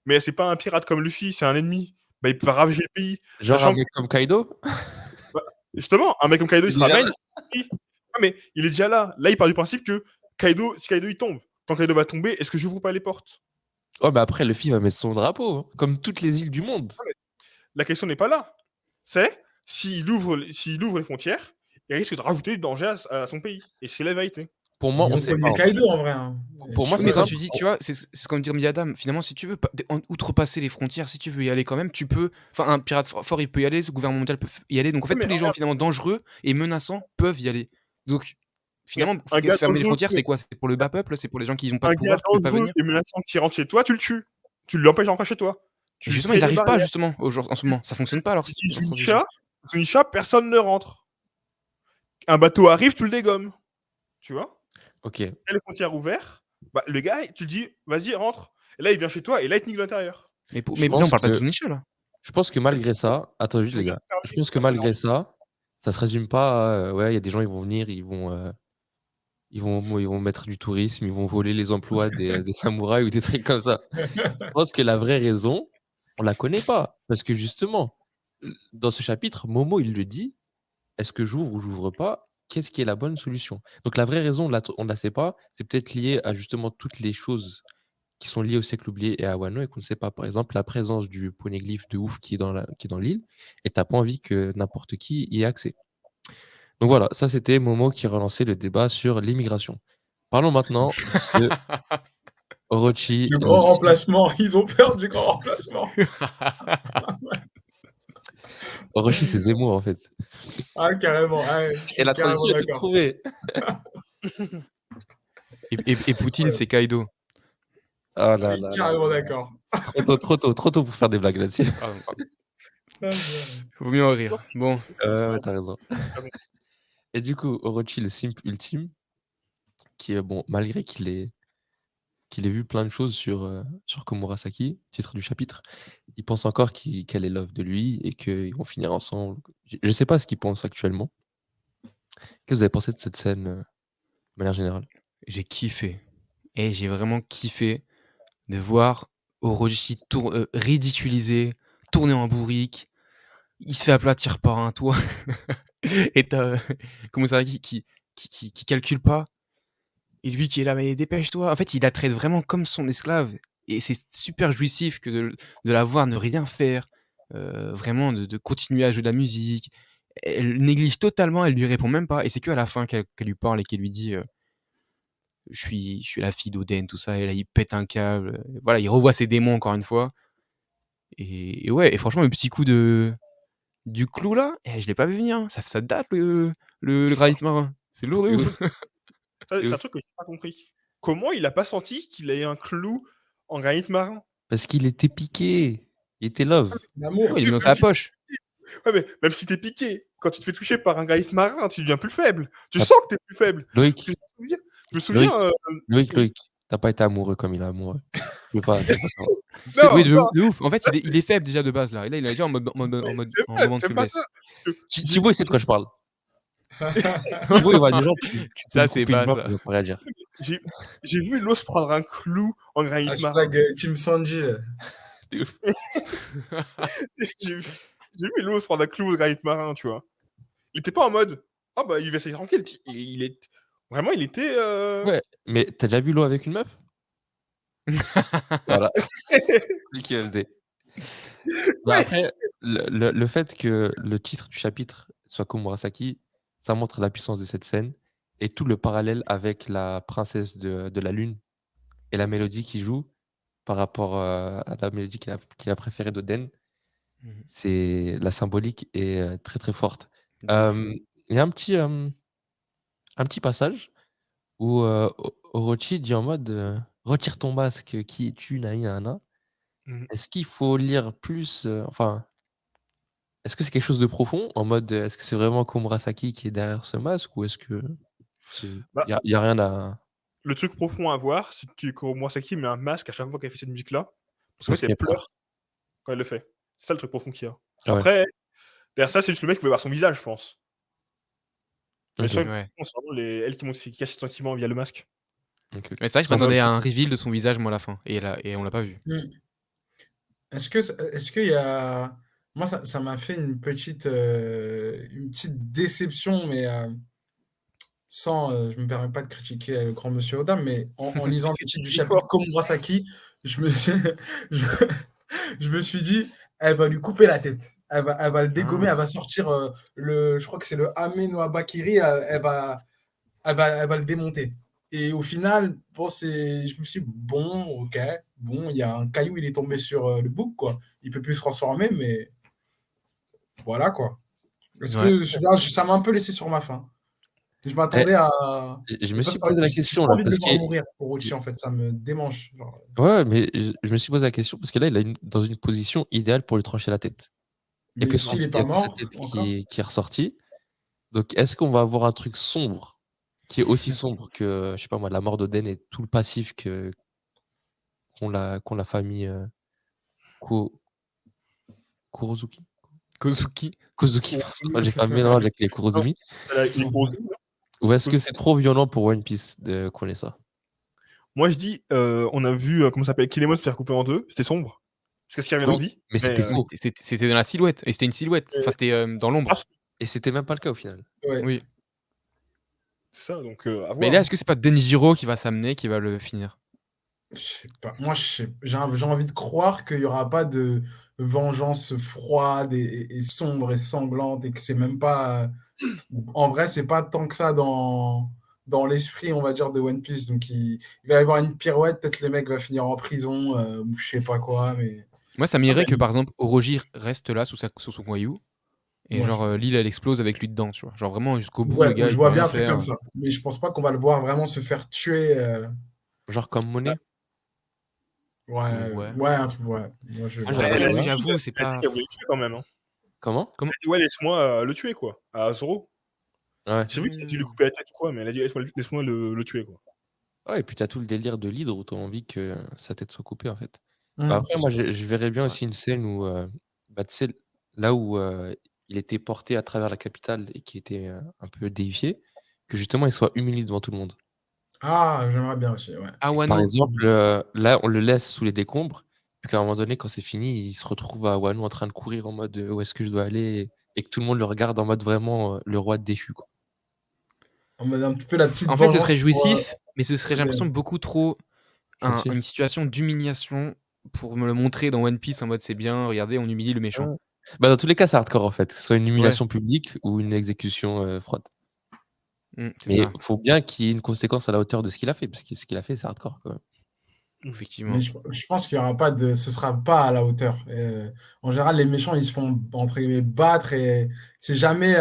S5: Mais c'est pas un pirate comme Luffy, c'est un ennemi. Bah, il peut ravager le pays.
S1: Genre un
S5: Sachant que,
S1: mec comme Kaido?
S5: bah, justement, un mec comme Kaido, il
S1: Il
S5: se
S1: est déjà
S5: ramène.
S1: là.
S5: Ah, mais il est déjà là. Là, il part du principe que si Kaido il tombe, quand Kaido va tomber, est-ce que j'ouvre pas les portes?
S1: Oh, mais après, Luffy va mettre son drapeau, hein, comme toutes les îles du monde.
S5: La question n'est pas là. C'est s'il ouvre les frontières, il risque de rajouter du danger à son pays. Et c'est la vérité.
S1: Pour moi,
S2: Ils
S1: on
S2: ont
S1: sait pas,
S2: cogné
S1: en fait.
S2: Kaido en vrai. Hein.
S1: Pour moi,
S4: Oui,
S1: c'est
S4: mais quand
S1: simple.
S4: tu dis, tu vois, c'est comme dit Adam, finalement, si tu veux outrepasser les frontières, si tu veux y aller quand même, tu peux. Enfin, un pirate fort, il peut y aller, le gouvernement mondial peut y aller. Donc en fait,
S5: Ouais, mais
S4: tous les gens finalement dangereux et menaçants peuvent y aller. Donc
S5: mais
S4: finalement,
S5: un gars
S4: fermer les
S5: dangereux,
S4: frontières, c'est quoi? C'est pour le bas peuple, c'est pour les gens qui n'ont pas
S5: un
S4: de
S5: gars
S4: pouvoir, qui peuvent pas
S5: dangereux
S4: venir.
S5: et menaçant qui rentre chez toi, tu le tues. Tu l'empêches d'entrer chez toi.
S4: Et
S5: Tu
S4: justement,
S5: crées
S4: ils
S5: des
S4: arrivent pas
S5: barrières.
S4: justement en ce moment. Ça fonctionne pas alors leur stratégie.
S5: Zunisha, personne ne rentre. Un bateau arrive, tu le dégommes. Tu vois?
S1: Ok.
S5: Il y a les frontières ouvertes. Bah, le gars, tu le dis, vas-y, rentre. Et là, il vient chez toi et là, il te nique de l'intérieur.
S1: Je
S4: Mais là, on
S1: pense
S4: parle pas de
S1: que,
S4: Zunisha là.
S1: je pense que malgré ça, attends juste
S5: Je
S1: les
S5: viens
S1: gars,
S5: de faire
S1: je
S5: le
S1: pense que
S5: personne ne
S1: malgré
S5: rentre.
S1: ça se résume pas à, ouais, il y a des gens, ils vont venir, ils vont mettre du tourisme, ils vont voler les emplois des samouraïs ou des trucs comme ça. Je pense que la vraie raison, on la connaît pas. Parce que justement, dans ce chapitre, Momo, il le dit, est-ce que j'ouvre ou j'ouvre pas? Qu'est-ce qui est la bonne solution? Donc la vraie raison, on ne la sait pas. C'est peut-être lié à justement toutes les choses qui sont liées au siècle oublié et à Wano et qu'on ne sait pas. Par exemple, la présence du poneglyphe de ouf qui est dans l'île et t'as pas envie que n'importe qui y ait accès. Donc voilà, ça c'était Momo qui relançait le débat sur l'immigration. Parlons maintenant de Orochi,
S2: Le
S1: le
S2: grand
S1: Sim.
S2: remplacement, ils ont peur du grand remplacement.
S1: Orochi, c'est Zemmour en fait.
S2: Ah, carrément, ah, je
S1: Et
S2: suis
S1: la
S2: carrément
S1: transition est toute
S2: d'accord.
S1: trouvée.
S4: Et Poutine, c'est Kaido.
S1: Oh
S2: Je
S1: là
S2: suis
S1: là là
S2: carrément
S1: là.
S2: d'accord.
S1: Trop tôt pour faire des blagues là-dessus.
S4: Pardon.
S2: Ah,
S4: Faut mieux en rire. Bon,
S1: T'as raison. Et du coup, Orochi, le simp ultime, qui est bon, malgré qu'il ait vu plein de choses sur Komurasaki, titre du chapitre, il pense encore qu'elle est love de lui et qu'ils vont finir ensemble. Je sais pas ce qu'il pense actuellement. Qu'est-ce que vous avez pensé de cette scène de manière générale?
S4: j'ai kiffé. Et j'ai vraiment kiffé de voir Orochi ridiculisé, tourner en bourrique. Il se fait aplatir par un toit. Et t'as Komurasaki qui calcule pas. Et lui qui est là, mais dépêche-toi. En fait, il la traite vraiment comme son esclave. Et c'est super jouissif que de la voir ne rien faire. Vraiment, de continuer à jouer de la musique. Elle néglige totalement, elle lui répond même pas. Et c'est que à la fin qu'elle lui parle et qu'elle lui dit je suis la fille d'Oden, tout ça. Et là, il pète un câble. Voilà, il revoit ses démons encore une fois. Et ouais, et franchement, le petit coup du clou là, je l'ai pas vu venir. Ça date le granit marin. C'est lourd de
S1: C'est
S4: ouf.
S1: ouf.
S5: Ça,
S4: C'est
S5: c'est un
S4: ouf.
S5: truc que j'ai pas compris. Comment il a pas senti qu'il ait un clou en granit marin?
S1: Parce qu'il était piqué. Il était love.
S2: L'amour.
S4: Ouais, il est mis dans
S5: Même
S4: sa
S5: si,
S4: poche.
S5: ouais, mais même si t'es piqué, quand tu te fais toucher par un granit marin, tu deviens plus faible. Tu
S1: T'as-
S5: sens que t'es plus faible.
S1: Loïc,
S5: Je me souviens,
S1: Loïc, t'as pas été amoureux comme il est amoureux. Tu peux pas savoir.
S4: Oui,
S5: non,
S4: de ouf. En fait, il est faible déjà de base là. Et là, il est déjà en moment de
S5: c'est pas
S4: faiblesse.
S5: ça. J'ai-
S1: Thibaut, il sait de quoi je parle. Thibaut, il voit des gens, tu peux
S4: Ça,
S1: lui
S4: c'est
S1: couper une
S4: bas,
S1: jambe,
S4: ça.
S1: il va pas réagir.
S5: J'ai j'ai vu l'os prendre un clou en granit marin.
S2: Hashtag Team Sanji.
S5: J'ai vu j'ai vu l'os prendre un clou en granit marin, tu vois. Il était pas en mode ah bah il va essayer tranquille. Il est vraiment il était.
S1: Ouais, mais t'as déjà vu l'eau avec une meuf? Voilà. C'est QFD. Bah
S5: Ouais.
S1: après, le fait que le titre du chapitre soit Komurasaki, ça montre la puissance de cette scène et tout le parallèle avec la princesse de la lune et la mélodie qui joue. par rapport à la mélodie qu'il a préférée d'Oden.
S4: Mhm.
S1: C'est la symbolique est très très forte.
S4: De fou.
S1: Il y a un petit passage où Orochi dit en mode retire ton masque, qui es-tu, nani, nana.
S5: Mhm.
S1: Est-ce qu'il faut lire plus, enfin, est-ce que c'est quelque chose de profond en mode est-ce que c'est vraiment Komurasaki qui est derrière ce masque ou est-ce que il
S5: Bah,
S1: y a rien à.
S5: le truc profond à voir, c'est que Kuromurasaki met un masque à chaque fois qu'elle fait cette musique-là. Parce qu'en
S1: Parce
S5: fait,
S1: qu'elle
S5: elle pleure
S1: pleure.
S5: quand elle le fait. C'est ça le truc profond qu'il y a.
S1: Ah ouais.
S5: Après, derrière ça, c'est juste le mec qui veut voir son visage, je pense. Mais
S1: Ok.
S5: sur
S4: Ouais.
S5: c'est vraiment elle qui montre ses cachets de sentiments via le masque.
S1: Ok.
S4: Mais c'est vrai que je
S5: Enfin,
S4: m'attendais
S5: bref.
S4: à un reveal de son visage, moi, à la fin. Et on l'a pas vu.
S2: Hmm. Est-ce qu'il y a. Moi, ça m'a fait une petite déception, mais je me permets pas de critiquer le grand monsieur Oda, mais en lisant le titre du
S5: Il est
S2: chapitre
S5: fort.
S2: Komurasaki, je me suis, je, je me suis dit, elle va lui couper la tête. Elle va le dégommer,
S4: Ah.
S2: elle va sortir je crois que c'est le Ame no Abakiri, elle va le démonter. Et au final, bon, je me suis dit, bon, ok, bon, il y a un caillou, il est tombé sur le bouc, quoi. Il peut plus se transformer, mais voilà, quoi. Est-ce
S4: Ouais.
S2: que ça m'a un peu laissé sur ma faim. Je
S1: Eh,
S2: m'attendais à.
S1: je me
S2: Et parce
S1: suis
S2: que
S1: posé la
S2: j'ai
S1: question
S2: pas
S1: là
S2: envie de le
S1: parce que
S2: voir mourir pour Orochi, en fait, ça me démange. Genre.
S1: ouais, mais je me suis posé la question parce que là, il est dans une position idéale pour lui trancher la tête.
S2: Mais s'il est
S1: Il y
S2: pas
S1: a que sa
S2: mort,
S1: tête
S2: encore.
S1: qui est ressortie. Donc, est-ce qu'on va avoir un truc sombre qui est aussi sombre que, je sais pas moi, la mort d'Oden et tout le passif qu'ont la famille Ko- Kurozuki?
S4: Kozuki.
S1: Kozuki, pardon. J'ai fait un mélange avec les
S5: Non,
S1: Kurozumi.
S5: les Kurozumi, là.
S1: Ou est-ce que c'est trop violent pour One Piece de qu'on ait ça?
S5: Moi, je dis, on a vu, comment ça s'appelle, Kinemon se faire couper en deux. C'était sombre. Jusqu'à ce qu'il revienne en
S1: Oui,
S5: vie.
S1: mais c'était
S4: Oui,
S1: faux.
S4: c'était dans la silhouette. Et c'était une silhouette. Enfin, c'était dans l'ombre.
S1: Et c'était même pas le cas au final.
S2: Ouais.
S4: Oui.
S5: C'est ça, donc à
S4: Mais
S5: voir.
S4: là, est-ce que c'est pas Denjiro qui va s'amener, qui va le finir?
S2: Je sais pas. Moi, j'ai envie de croire qu'il n'y aura pas de vengeance froide et sombre et sanglante et que c'est même pas. En vrai, c'est pas tant que ça dans l'esprit, on va dire, de One Piece. Donc, il va y avoir une pirouette. Peut-être le mec va finir en prison ou je sais pas quoi. Mais
S4: Moi, ça m'irait que, par exemple, Orochi reste là sous son caillou. Et
S2: moi,
S4: genre, l'île, elle explose avec lui dedans, tu vois. Genre, vraiment, jusqu'au bout, le gars,
S2: je
S4: il peut
S2: vois bien
S4: rien
S2: un truc comme
S4: faire.
S2: ça. Mais je pense pas qu'on va le voir vraiment se faire tuer.
S1: Genre comme Monet.
S2: Ouais,
S4: Ouais.
S2: ouais. Moi,
S1: Moi,
S5: Elle
S1: j'avais
S5: a
S1: dit,
S5: dit,
S4: J'avoue, c'est
S5: elle a dit
S4: pas.
S5: qu'elle voulait le tuer quand même. Hein.
S1: comment?
S5: Elle a dit, ouais, laisse-moi le tuer, quoi. À Zoro.
S1: Ouais.
S5: J'ai vu si tu lui coupais la tête ou quoi, mais elle a dit, laisse-moi le tuer, quoi.
S1: Ouais, et puis t'as tout le délire de l'hydre où t'as envie que sa tête soit coupée, en fait.
S2: Hmm.
S1: Bah, après, moi, je verrais bien
S4: Ouais.
S1: aussi une scène où, bah, tu sais, là où il était porté à travers la capitale et qui était un peu déifié, que justement il soit humilié devant tout le monde.
S2: Ah, j'aimerais bien aussi, ouais.
S4: Ah,
S1: Et que, par
S4: Wano.
S1: exemple, là, on le laisse sous les décombres, puis qu'à un moment donné, quand c'est fini, il se retrouve à Wano en train de courir en mode où est-ce que je dois aller, et que tout le monde le regarde en mode vraiment le roi déchu, quoi.
S2: On met un petit peu la petite
S4: En fait, ce serait
S2: vengeance pour.
S4: jouissif, mais ce serait, j'ai l'impression, beaucoup trop
S1: Fautif.
S4: une situation d'humiliation pour me le montrer dans One Piece en mode c'est bien, regardez, on humilie le méchant.
S1: Ouais. Bah, dans tous les cas, c'est hardcore en fait, que ce soit une
S4: Ouais.
S1: humiliation publique ou une exécution froide.
S4: C'est
S1: Mais
S4: ça,
S1: il faut bien qu'il y ait une conséquence à la hauteur de ce qu'il a fait, parce que ce qu'il a fait, c'est hardcore quand même.
S4: effectivement.
S2: Mais je pense qu'il y aura pas de. Ce sera pas à la hauteur. En général, les méchants, ils se font entre guillemets battre et c'est jamais.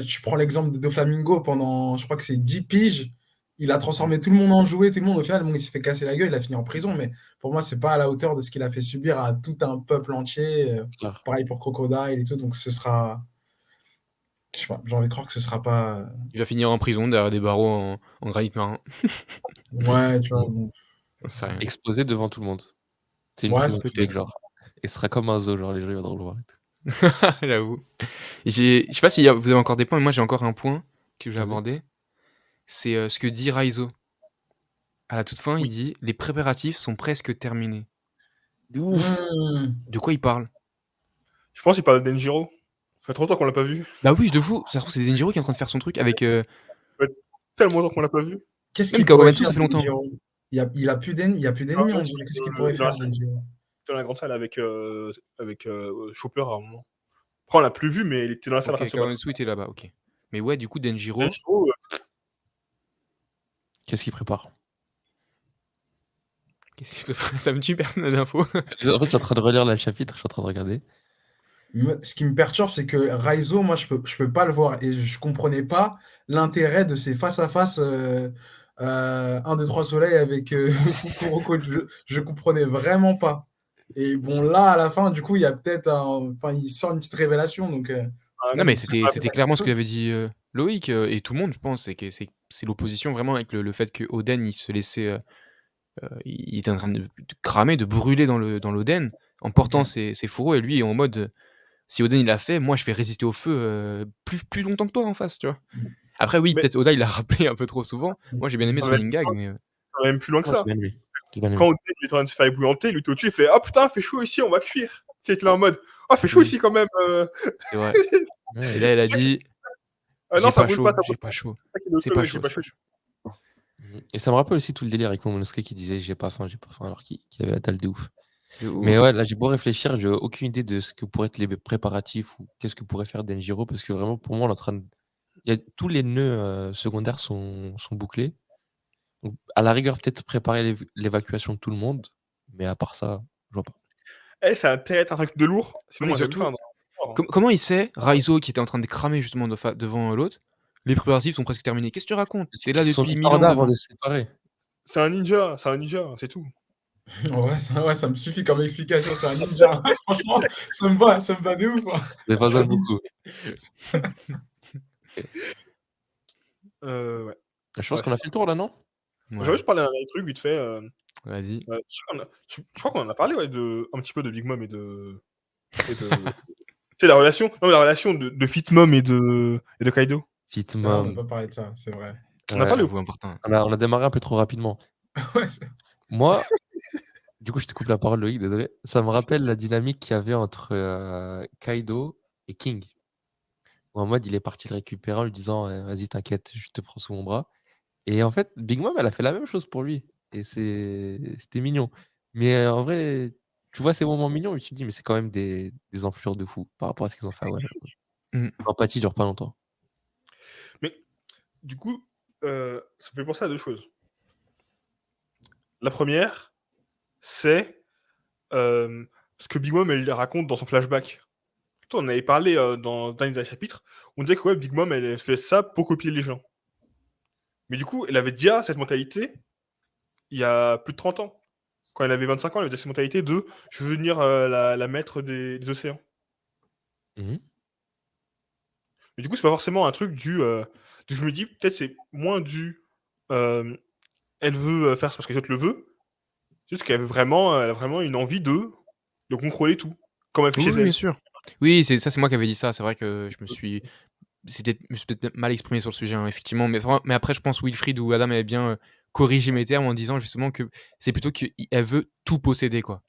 S2: Tu prends l'exemple de Doflamingo pendant, je crois que c'est 10 piges. Il a transformé tout le monde en jouet, tout le monde. Au final, bon, il s'est fait casser la gueule, il a fini en prison. Mais pour moi, c'est pas à la hauteur de ce qu'il a fait subir à tout un peuple entier.
S1: Clair.
S2: Pareil pour Crocodile et tout. Donc ce sera. Je sais pas, j'ai envie de croire que ce sera pas.
S4: Il va finir en prison derrière des barreaux en granit marin.
S2: Ouais, tu vois. Bon.
S4: J'en sais rien.
S1: Exposé devant tout le monde. C'est une
S2: Ouais,
S1: prison
S2: peut-être.
S1: publique, genre. Et ce sera comme un zoo, genre les gens ils viendront le voir et tout.
S4: J'avoue. Je sais pas si vous avez encore des points, mais moi j'ai encore un point que je vais
S1: Vas-y.
S4: aborder. C'est ce que dit Raizo. À la toute fin, il dit les préparatifs sont presque terminés.
S1: De ouf.
S4: De quoi il parle?
S5: Je pense qu'il parle de Denjiro. Ça fait trop longtemps qu'on l'a pas vu.
S4: Bah oui, de fou. Ça se trouve, c'est Denjiro qui est en train de faire son truc avec.
S5: Tellement longtemps qu'on l'a pas vu.
S2: Qu'est-ce
S4: Même
S2: qu'il pourrait
S4: Kawamatsu,
S2: faire,
S4: ça fait longtemps.
S2: Denjiro? Il y a plus d'ennemis, on dirait. Qu'est-ce qu'il pourrait
S5: dans
S2: faire,
S5: la salle.
S2: Denjiro?
S5: Dans la grande salle avec Chopper à un moment. Après, on l'a plus vu, mais il était dans la salle en train
S4: Ok,
S5: de se battre.
S4: Kawamatsu était là-bas, ok. Mais ouais, du coup, Denjiro.
S5: Denjiro,
S1: Qu'est-ce qu'il prépare?
S4: Qu'est-ce qu'il peut- Ça me tue, personne n'a d'infos.
S1: En fait, je suis en train de relire là, le chapitre, je suis en train de regarder.
S2: Ce qui me perturbe, c'est que Raizo, moi, je peux pas le voir. Et je comprenais pas l'intérêt de ces face-à-face 1, 2, 3 soleil avec Fukuroka. Je comprenais vraiment pas. Et bon, là, à la fin, du coup, il y a peut-être enfin, il sort une petite révélation. Donc,
S5: Ah,
S4: Non, mais
S2: c'est
S4: c'était clairement ce que avait dit Loïc et tout le monde, je pense. C'est que c'est l'opposition vraiment avec le fait que Oden, il se laissait. Il était en train de cramer, de brûler dans l'Oden en portant
S2: Ok.
S4: ses fourreaux. Et lui, est en mode si Oden il l'a fait, moi je vais résister au feu plus longtemps que toi en face, tu vois. Après, oui,
S5: Mais
S4: peut-être Oda il l'a rappelé un peu trop souvent. Moi j'ai bien aimé
S5: ça
S4: son
S5: va
S4: Ingag, mais.
S5: même plus loin que
S1: Moi, j'ai
S5: ça.
S1: bien aimé. J'ai bien aimé.
S5: Quand Oden il est en train de se faire ébouillanter, lui, t'es au-dessus, il fait oh putain, fait chaud ici, on va cuire. Tu sais, il est là en mode oh, fait chaud
S4: Oui.
S5: ici quand même.
S4: C'est vrai. Et là, elle a dit
S5: Ah non,
S4: j'ai
S5: ça
S4: pas
S5: brûle
S4: chaud,
S5: pas, ça
S4: j'ai
S5: brûle
S4: pas
S5: pas.
S4: chaud.
S5: C'est pas chaud,
S4: C'est pas chaud.
S1: Et ça me rappelle aussi tout le délire avec Momonosuke qui disait j'ai pas faim, alors qu'il avait la dalle de ouf.
S4: De
S1: Mais
S4: ouf.
S1: ouais, là j'ai beau réfléchir, j'ai aucune idée de ce que pourraient être les préparatifs ou qu'est-ce que pourrait faire Denjiro parce que vraiment pour moi on est en train de... tous les nœuds secondaires sont bouclés. Donc, à la rigueur peut-être préparer l'évacuation de tout le monde, mais à part ça, je vois pas.
S5: Eh, ça a intérêt d'être un truc de lourd. Sinon,
S4: Mais
S5: moi, j'aime
S4: surtout,
S5: pas.
S4: comment il sait, Raizo qui était en train de cramer justement devant l'autre, les préparatifs sont presque terminés. Qu'est-ce que tu racontes?
S1: Parce
S4: T'es là
S1: qu'ils se sont
S4: depuis
S1: mis
S4: 1000 ans
S1: corda avant
S4: devant.
S1: de se séparer.
S5: C'est un ninja, c'est tout.
S2: Ouais, ça me suffit comme explication. C'est un ninja. Franchement, ça me va de ouf. Hein.
S1: C'est pas ça beaucoup.
S5: Ouais.
S1: Je pense
S5: Ouais,
S1: qu'on a fait le tour là, non?
S5: Je
S4: Ouais,
S5: vais juste parler d'un truc vite fait.
S4: vas-y.
S5: Je crois qu'on en a parlé ouais, un petit peu de Big Mom et de. Tu sais, la relation, non, la relation de Fit Mom et de Kaido.
S2: C'est vrai, on n'a
S1: Fitmom.
S2: pas parlé de ça, c'est vrai.
S5: On a parlé
S4: J'avoue, important.
S1: On a démarré un peu trop rapidement.
S2: Ouais,
S1: Moi, du coup, je te coupe la parole, Loïc, désolé. Ça me rappelle la dynamique qu'il y avait entre Kaido et King. Où en mode, il est parti le récupérer en lui disant vas-y, t'inquiète, je te prends sous mon bras. Et en fait, Big Mom, elle a fait la même chose pour lui. Et c'était mignon. Mais en vrai, tu vois ces moments mignons et tu te dis, mais c'est quand même des enflures de fou par rapport à ce qu'ils ont fait. Ouais,
S4: Mm.
S1: l'empathie dure pas longtemps.
S5: Mais du coup, ça me fait penser à deux choses. La première, c'est ce que Big Mom elle raconte dans son flashback. On en avait parlé dans un des chapitres. On disait que ouais, Big Mom elle fait ça pour copier les gens. Mais du coup, elle avait déjà cette mentalité il y a plus de 30 ans. Quand elle avait 25 ans, elle avait déjà cette mentalité de je veux devenir la maître des océans.
S1: Mhm.
S5: Mais du coup, c'est pas forcément un truc je me dis, peut-être c'est moins elle veut faire ça parce que les autres le veulent. C'est juste qu'elle elle a vraiment une envie de contrôler tout, comme elle fait
S4: Oui,
S5: chez
S4: oui, bien
S5: elle.
S4: sûr. Oui, c'est moi qui avais dit ça. C'est vrai que je me suis peut-être mal exprimé sur le sujet, hein, effectivement. Mais après, je pense Wilfried ou Adam avaient bien corrigé mes termes en disant justement que c'est plutôt qu'elle veut tout posséder, quoi.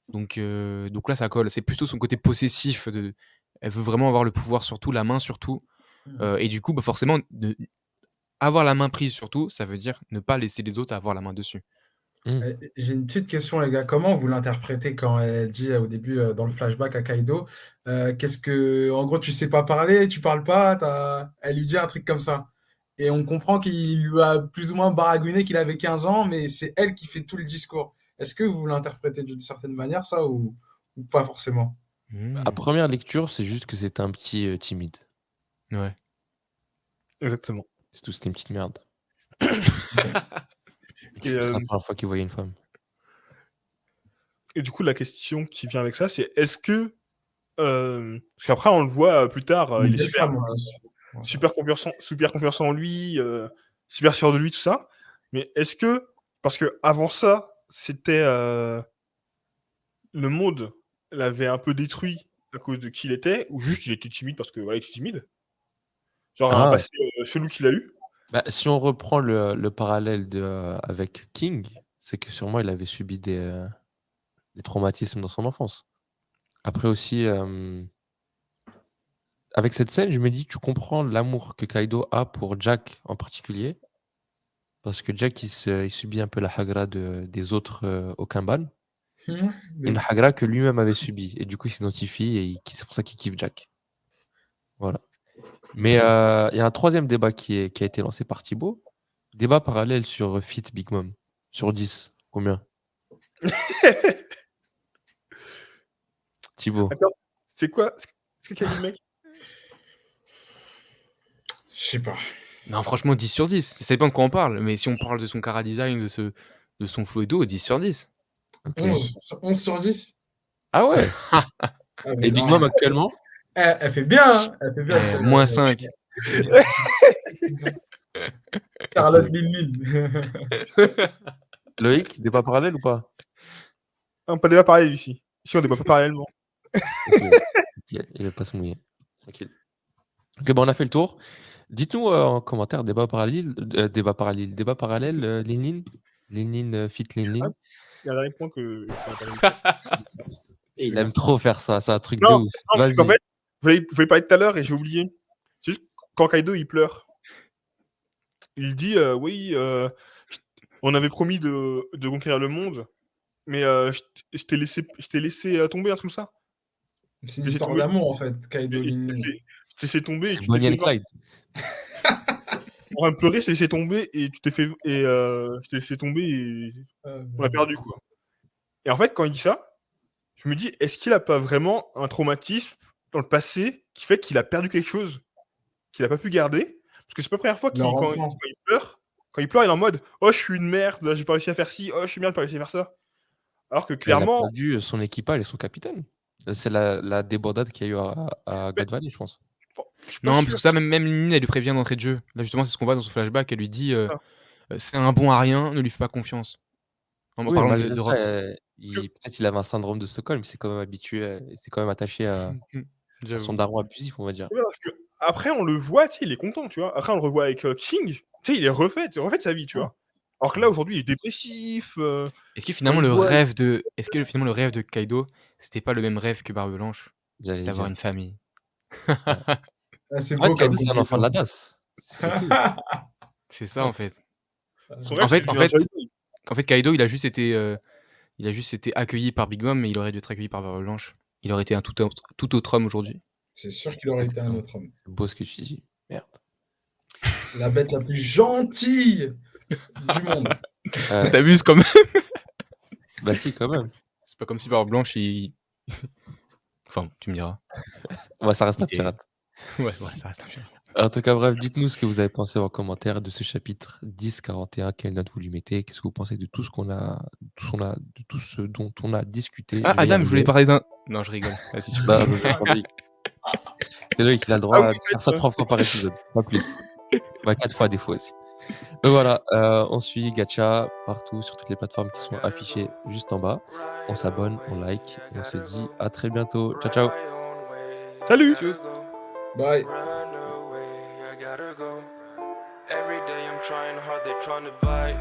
S4: Donc là, ça colle. C'est plutôt son côté possessif. Elle veut vraiment avoir le pouvoir sur tout, la main sur tout. Et du coup, bah, forcément, avoir la main prise sur tout, ça veut dire ne pas laisser les autres avoir la main dessus.
S2: J'ai une petite question, les gars. Comment vous l'interprétez quand elle dit au début, dans le flashback à Kaido, en gros, tu sais pas parler, tu parles pas, elle lui dit un truc comme ça. Et on comprend qu'il lui a plus ou moins baragouiné qu'il avait 15 ans, mais c'est elle qui fait tout le discours. Est-ce que vous l'interprétez d'une certaine manière, ça, ou pas forcément?
S1: À première lecture, c'est juste que c'était un petit timide.
S4: Ouais.
S5: Exactement.
S1: C'est tout, c'était une petite merde.
S5: Et,
S1: C'était la première fois qu'il voyait une femme.
S5: et du coup, la question qui vient avec ça, c'est est-ce que. Parce qu'après, on le voit plus tard,
S2: Une
S5: il est
S2: belle femme, en plus. Ouais.
S5: super confiance en lui, super sûr de lui, tout ça. Mais est-ce que. Parce que avant ça, c'était. Le monde l'avait un peu détruit à cause de qui il était, ou juste il était timide parce que voilà, il était timide. Genre un
S1: Ah.
S5: passé chelou qu'il a eu.
S1: Bah, si on reprend le parallèle avec King, c'est que sûrement il avait subi des traumatismes dans son enfance. Après aussi, avec cette scène, je me dis, tu comprends l'amour que Kaido a pour Jack en particulier, parce que Jack, il subit un peu la hagra des autres au Kanban, une hagra que lui-même avait subie, et du coup il s'identifie, et c'est pour ça qu'il kiffe Jack. Voilà. Mais il y a un troisième débat qui a été lancé par Thibaut, débat parallèle sur Fit Big Mom, sur 10, combien? Thibaut.
S5: Attends, c'est quoi ce qu'a dit le mec?
S2: Je sais pas.
S4: Non, franchement, 10 sur 10. Ça dépend de quoi on parle. Mais si on parle de son cara design, de son flow et tout, 10 sur 10.
S1: Ok.
S2: 11 sur 10.
S1: Ah ouais.
S2: Ah, mais
S1: Et Big
S2: non,
S1: Mom actuellement?
S2: elle fait bien, hein. Elle fait bien.
S4: Moins 5.
S2: Charlotte Lille.
S1: Loïc, débat parallèle ou pas?
S5: On peut débat parallèle ici. Ici, on débat pas parallèlement.
S1: Ok. Ok, il va pas se mouiller. Tranquille. Ok, bon, on a fait le tour. Dites-nous en commentaire débat parallèle, Lénine, Lénine, fit Lénine.
S5: Il y a un dernier point que.
S1: Il aime trop faire ça, c'est un truc de
S5: Non,
S1: ouf.
S5: parce qu'en
S1: Vas-y.
S5: fait, vous voulez parler tout à l'heure et j'ai oublié. C'est juste quand Kaido il pleure. Il dit oui, on avait promis de conquérir le monde, mais je t'ai laissé tomber, un truc comme ça.
S2: C'est une
S5: Laissez
S2: histoire
S5: tomber.
S2: d'amour en fait, Kaido Lille.
S5: Je t'ai laissé tomber et
S1: C'est
S5: tu t'es
S1: Bonnie
S5: fait
S1: and Clyde.
S5: en train de pleurer, je t'ai laissé tomber et tu t'es fait et je t'ai laissé tomber et on a perdu quoi. Et en fait, quand il dit ça, je me dis, est-ce qu'il a pas vraiment un traumatisme dans le passé qui fait qu'il a perdu quelque chose qu'il a pas pu garder? Parce que c'est pas la première fois
S2: Leur
S5: quand
S2: enfant.
S5: il pleure. Quand il pleure, il est en mode oh je suis une merde, là, j'ai pas réussi à faire ci, oh je suis merde, j'ai pas réussi à faire ça. Alors que
S1: Il a
S5: clairement,
S1: perdu son équipage et son capitaine. C'est la débandade qu'il y a eu à God Valley, je pense.
S5: je suis pas
S4: Non,
S5: sûr.
S4: parce que ça, même Lénine, elle lui prévient d'entrée de jeu. Là, justement, c'est ce qu'on voit dans son flashback. Elle lui dit
S5: Ah.
S4: c'est un bon à rien, ne lui fais pas confiance. En
S1: Oui,
S4: parlant
S1: malgré
S4: de
S1: ça,
S4: Rox.
S1: peut-être il avait un syndrome de Stockholm, il s'est quand même habitué, il s'est quand même attaché à
S4: J'avoue.
S1: son daron abusif, on va dire.
S5: Ouais, parce que après on le voit, tu sais, il est content, tu vois. Après on le revoit avec King, tu sais, il est refait de sa vie, tu vois. Alors que là aujourd'hui il est dépressif.
S4: Est-ce que finalement
S5: il
S4: le
S5: boit,
S4: rêve de, est-ce que finalement le rêve de Kaido, c'était pas le même rêve que Barbe Blanche,
S1: J'allais
S4: c'est d'avoir
S1: dire.
S4: une famille.
S2: Ah, c'est
S1: En fait,
S2: beau comme
S1: Kaido, c'est un enfant de la
S2: compliment.
S1: DAS. C'est tout.
S4: C'est ça en fait.
S5: son
S4: En
S5: rêve, c'est
S4: fait,
S5: de
S4: en
S5: devenir
S4: fait,
S5: Johnny.
S4: en fait, Kaido, il a juste été accueilli par Big Mom, mais il aurait dû être accueilli par Barbe Blanche. Il aurait été un tout autre homme aujourd'hui.
S2: C'est sûr qu'il aurait été un
S1: Exactement.
S2: autre homme.
S1: C'est beau ce que tu dis. Merde.
S2: La bête la plus gentille du monde.
S4: T'abuses quand même.
S1: Bah si, quand même.
S4: C'est pas comme si Barbe Blanche, il... Enfin, tu me diras.
S1: Ouais, ça reste
S4: Il
S1: un
S4: était-
S1: pirate.
S4: Ouais, ça reste un pirate.
S1: En tout cas, bref, dites-nous ce que vous avez pensé en commentaire de ce chapitre 10-41. Quelle note vous lui mettez? Qu'est-ce que vous pensez de tout ce de tout ce dont on a discuté?
S4: Ah,
S1: Je vais y
S4: Adam, je voulais
S1: arriver.
S4: parler d'un... Non, je rigole. Vas-y, tu peux.
S1: Bah, vas-y, c'est Loïc. C'est Loïc, il a le
S5: Ah
S1: droit
S5: oui,
S1: de faire ça 3 fois par épisode, pas plus. Bah, 4 fois des fois aussi. Donc voilà, on suit Gacha partout sur toutes les plateformes qui sont affichées juste en bas. On s'abonne, on like et on se dit à très bientôt. Ciao, ciao.
S5: Salut.
S2: Bye.
S8: Every day I'm trying hard, they trying to bite.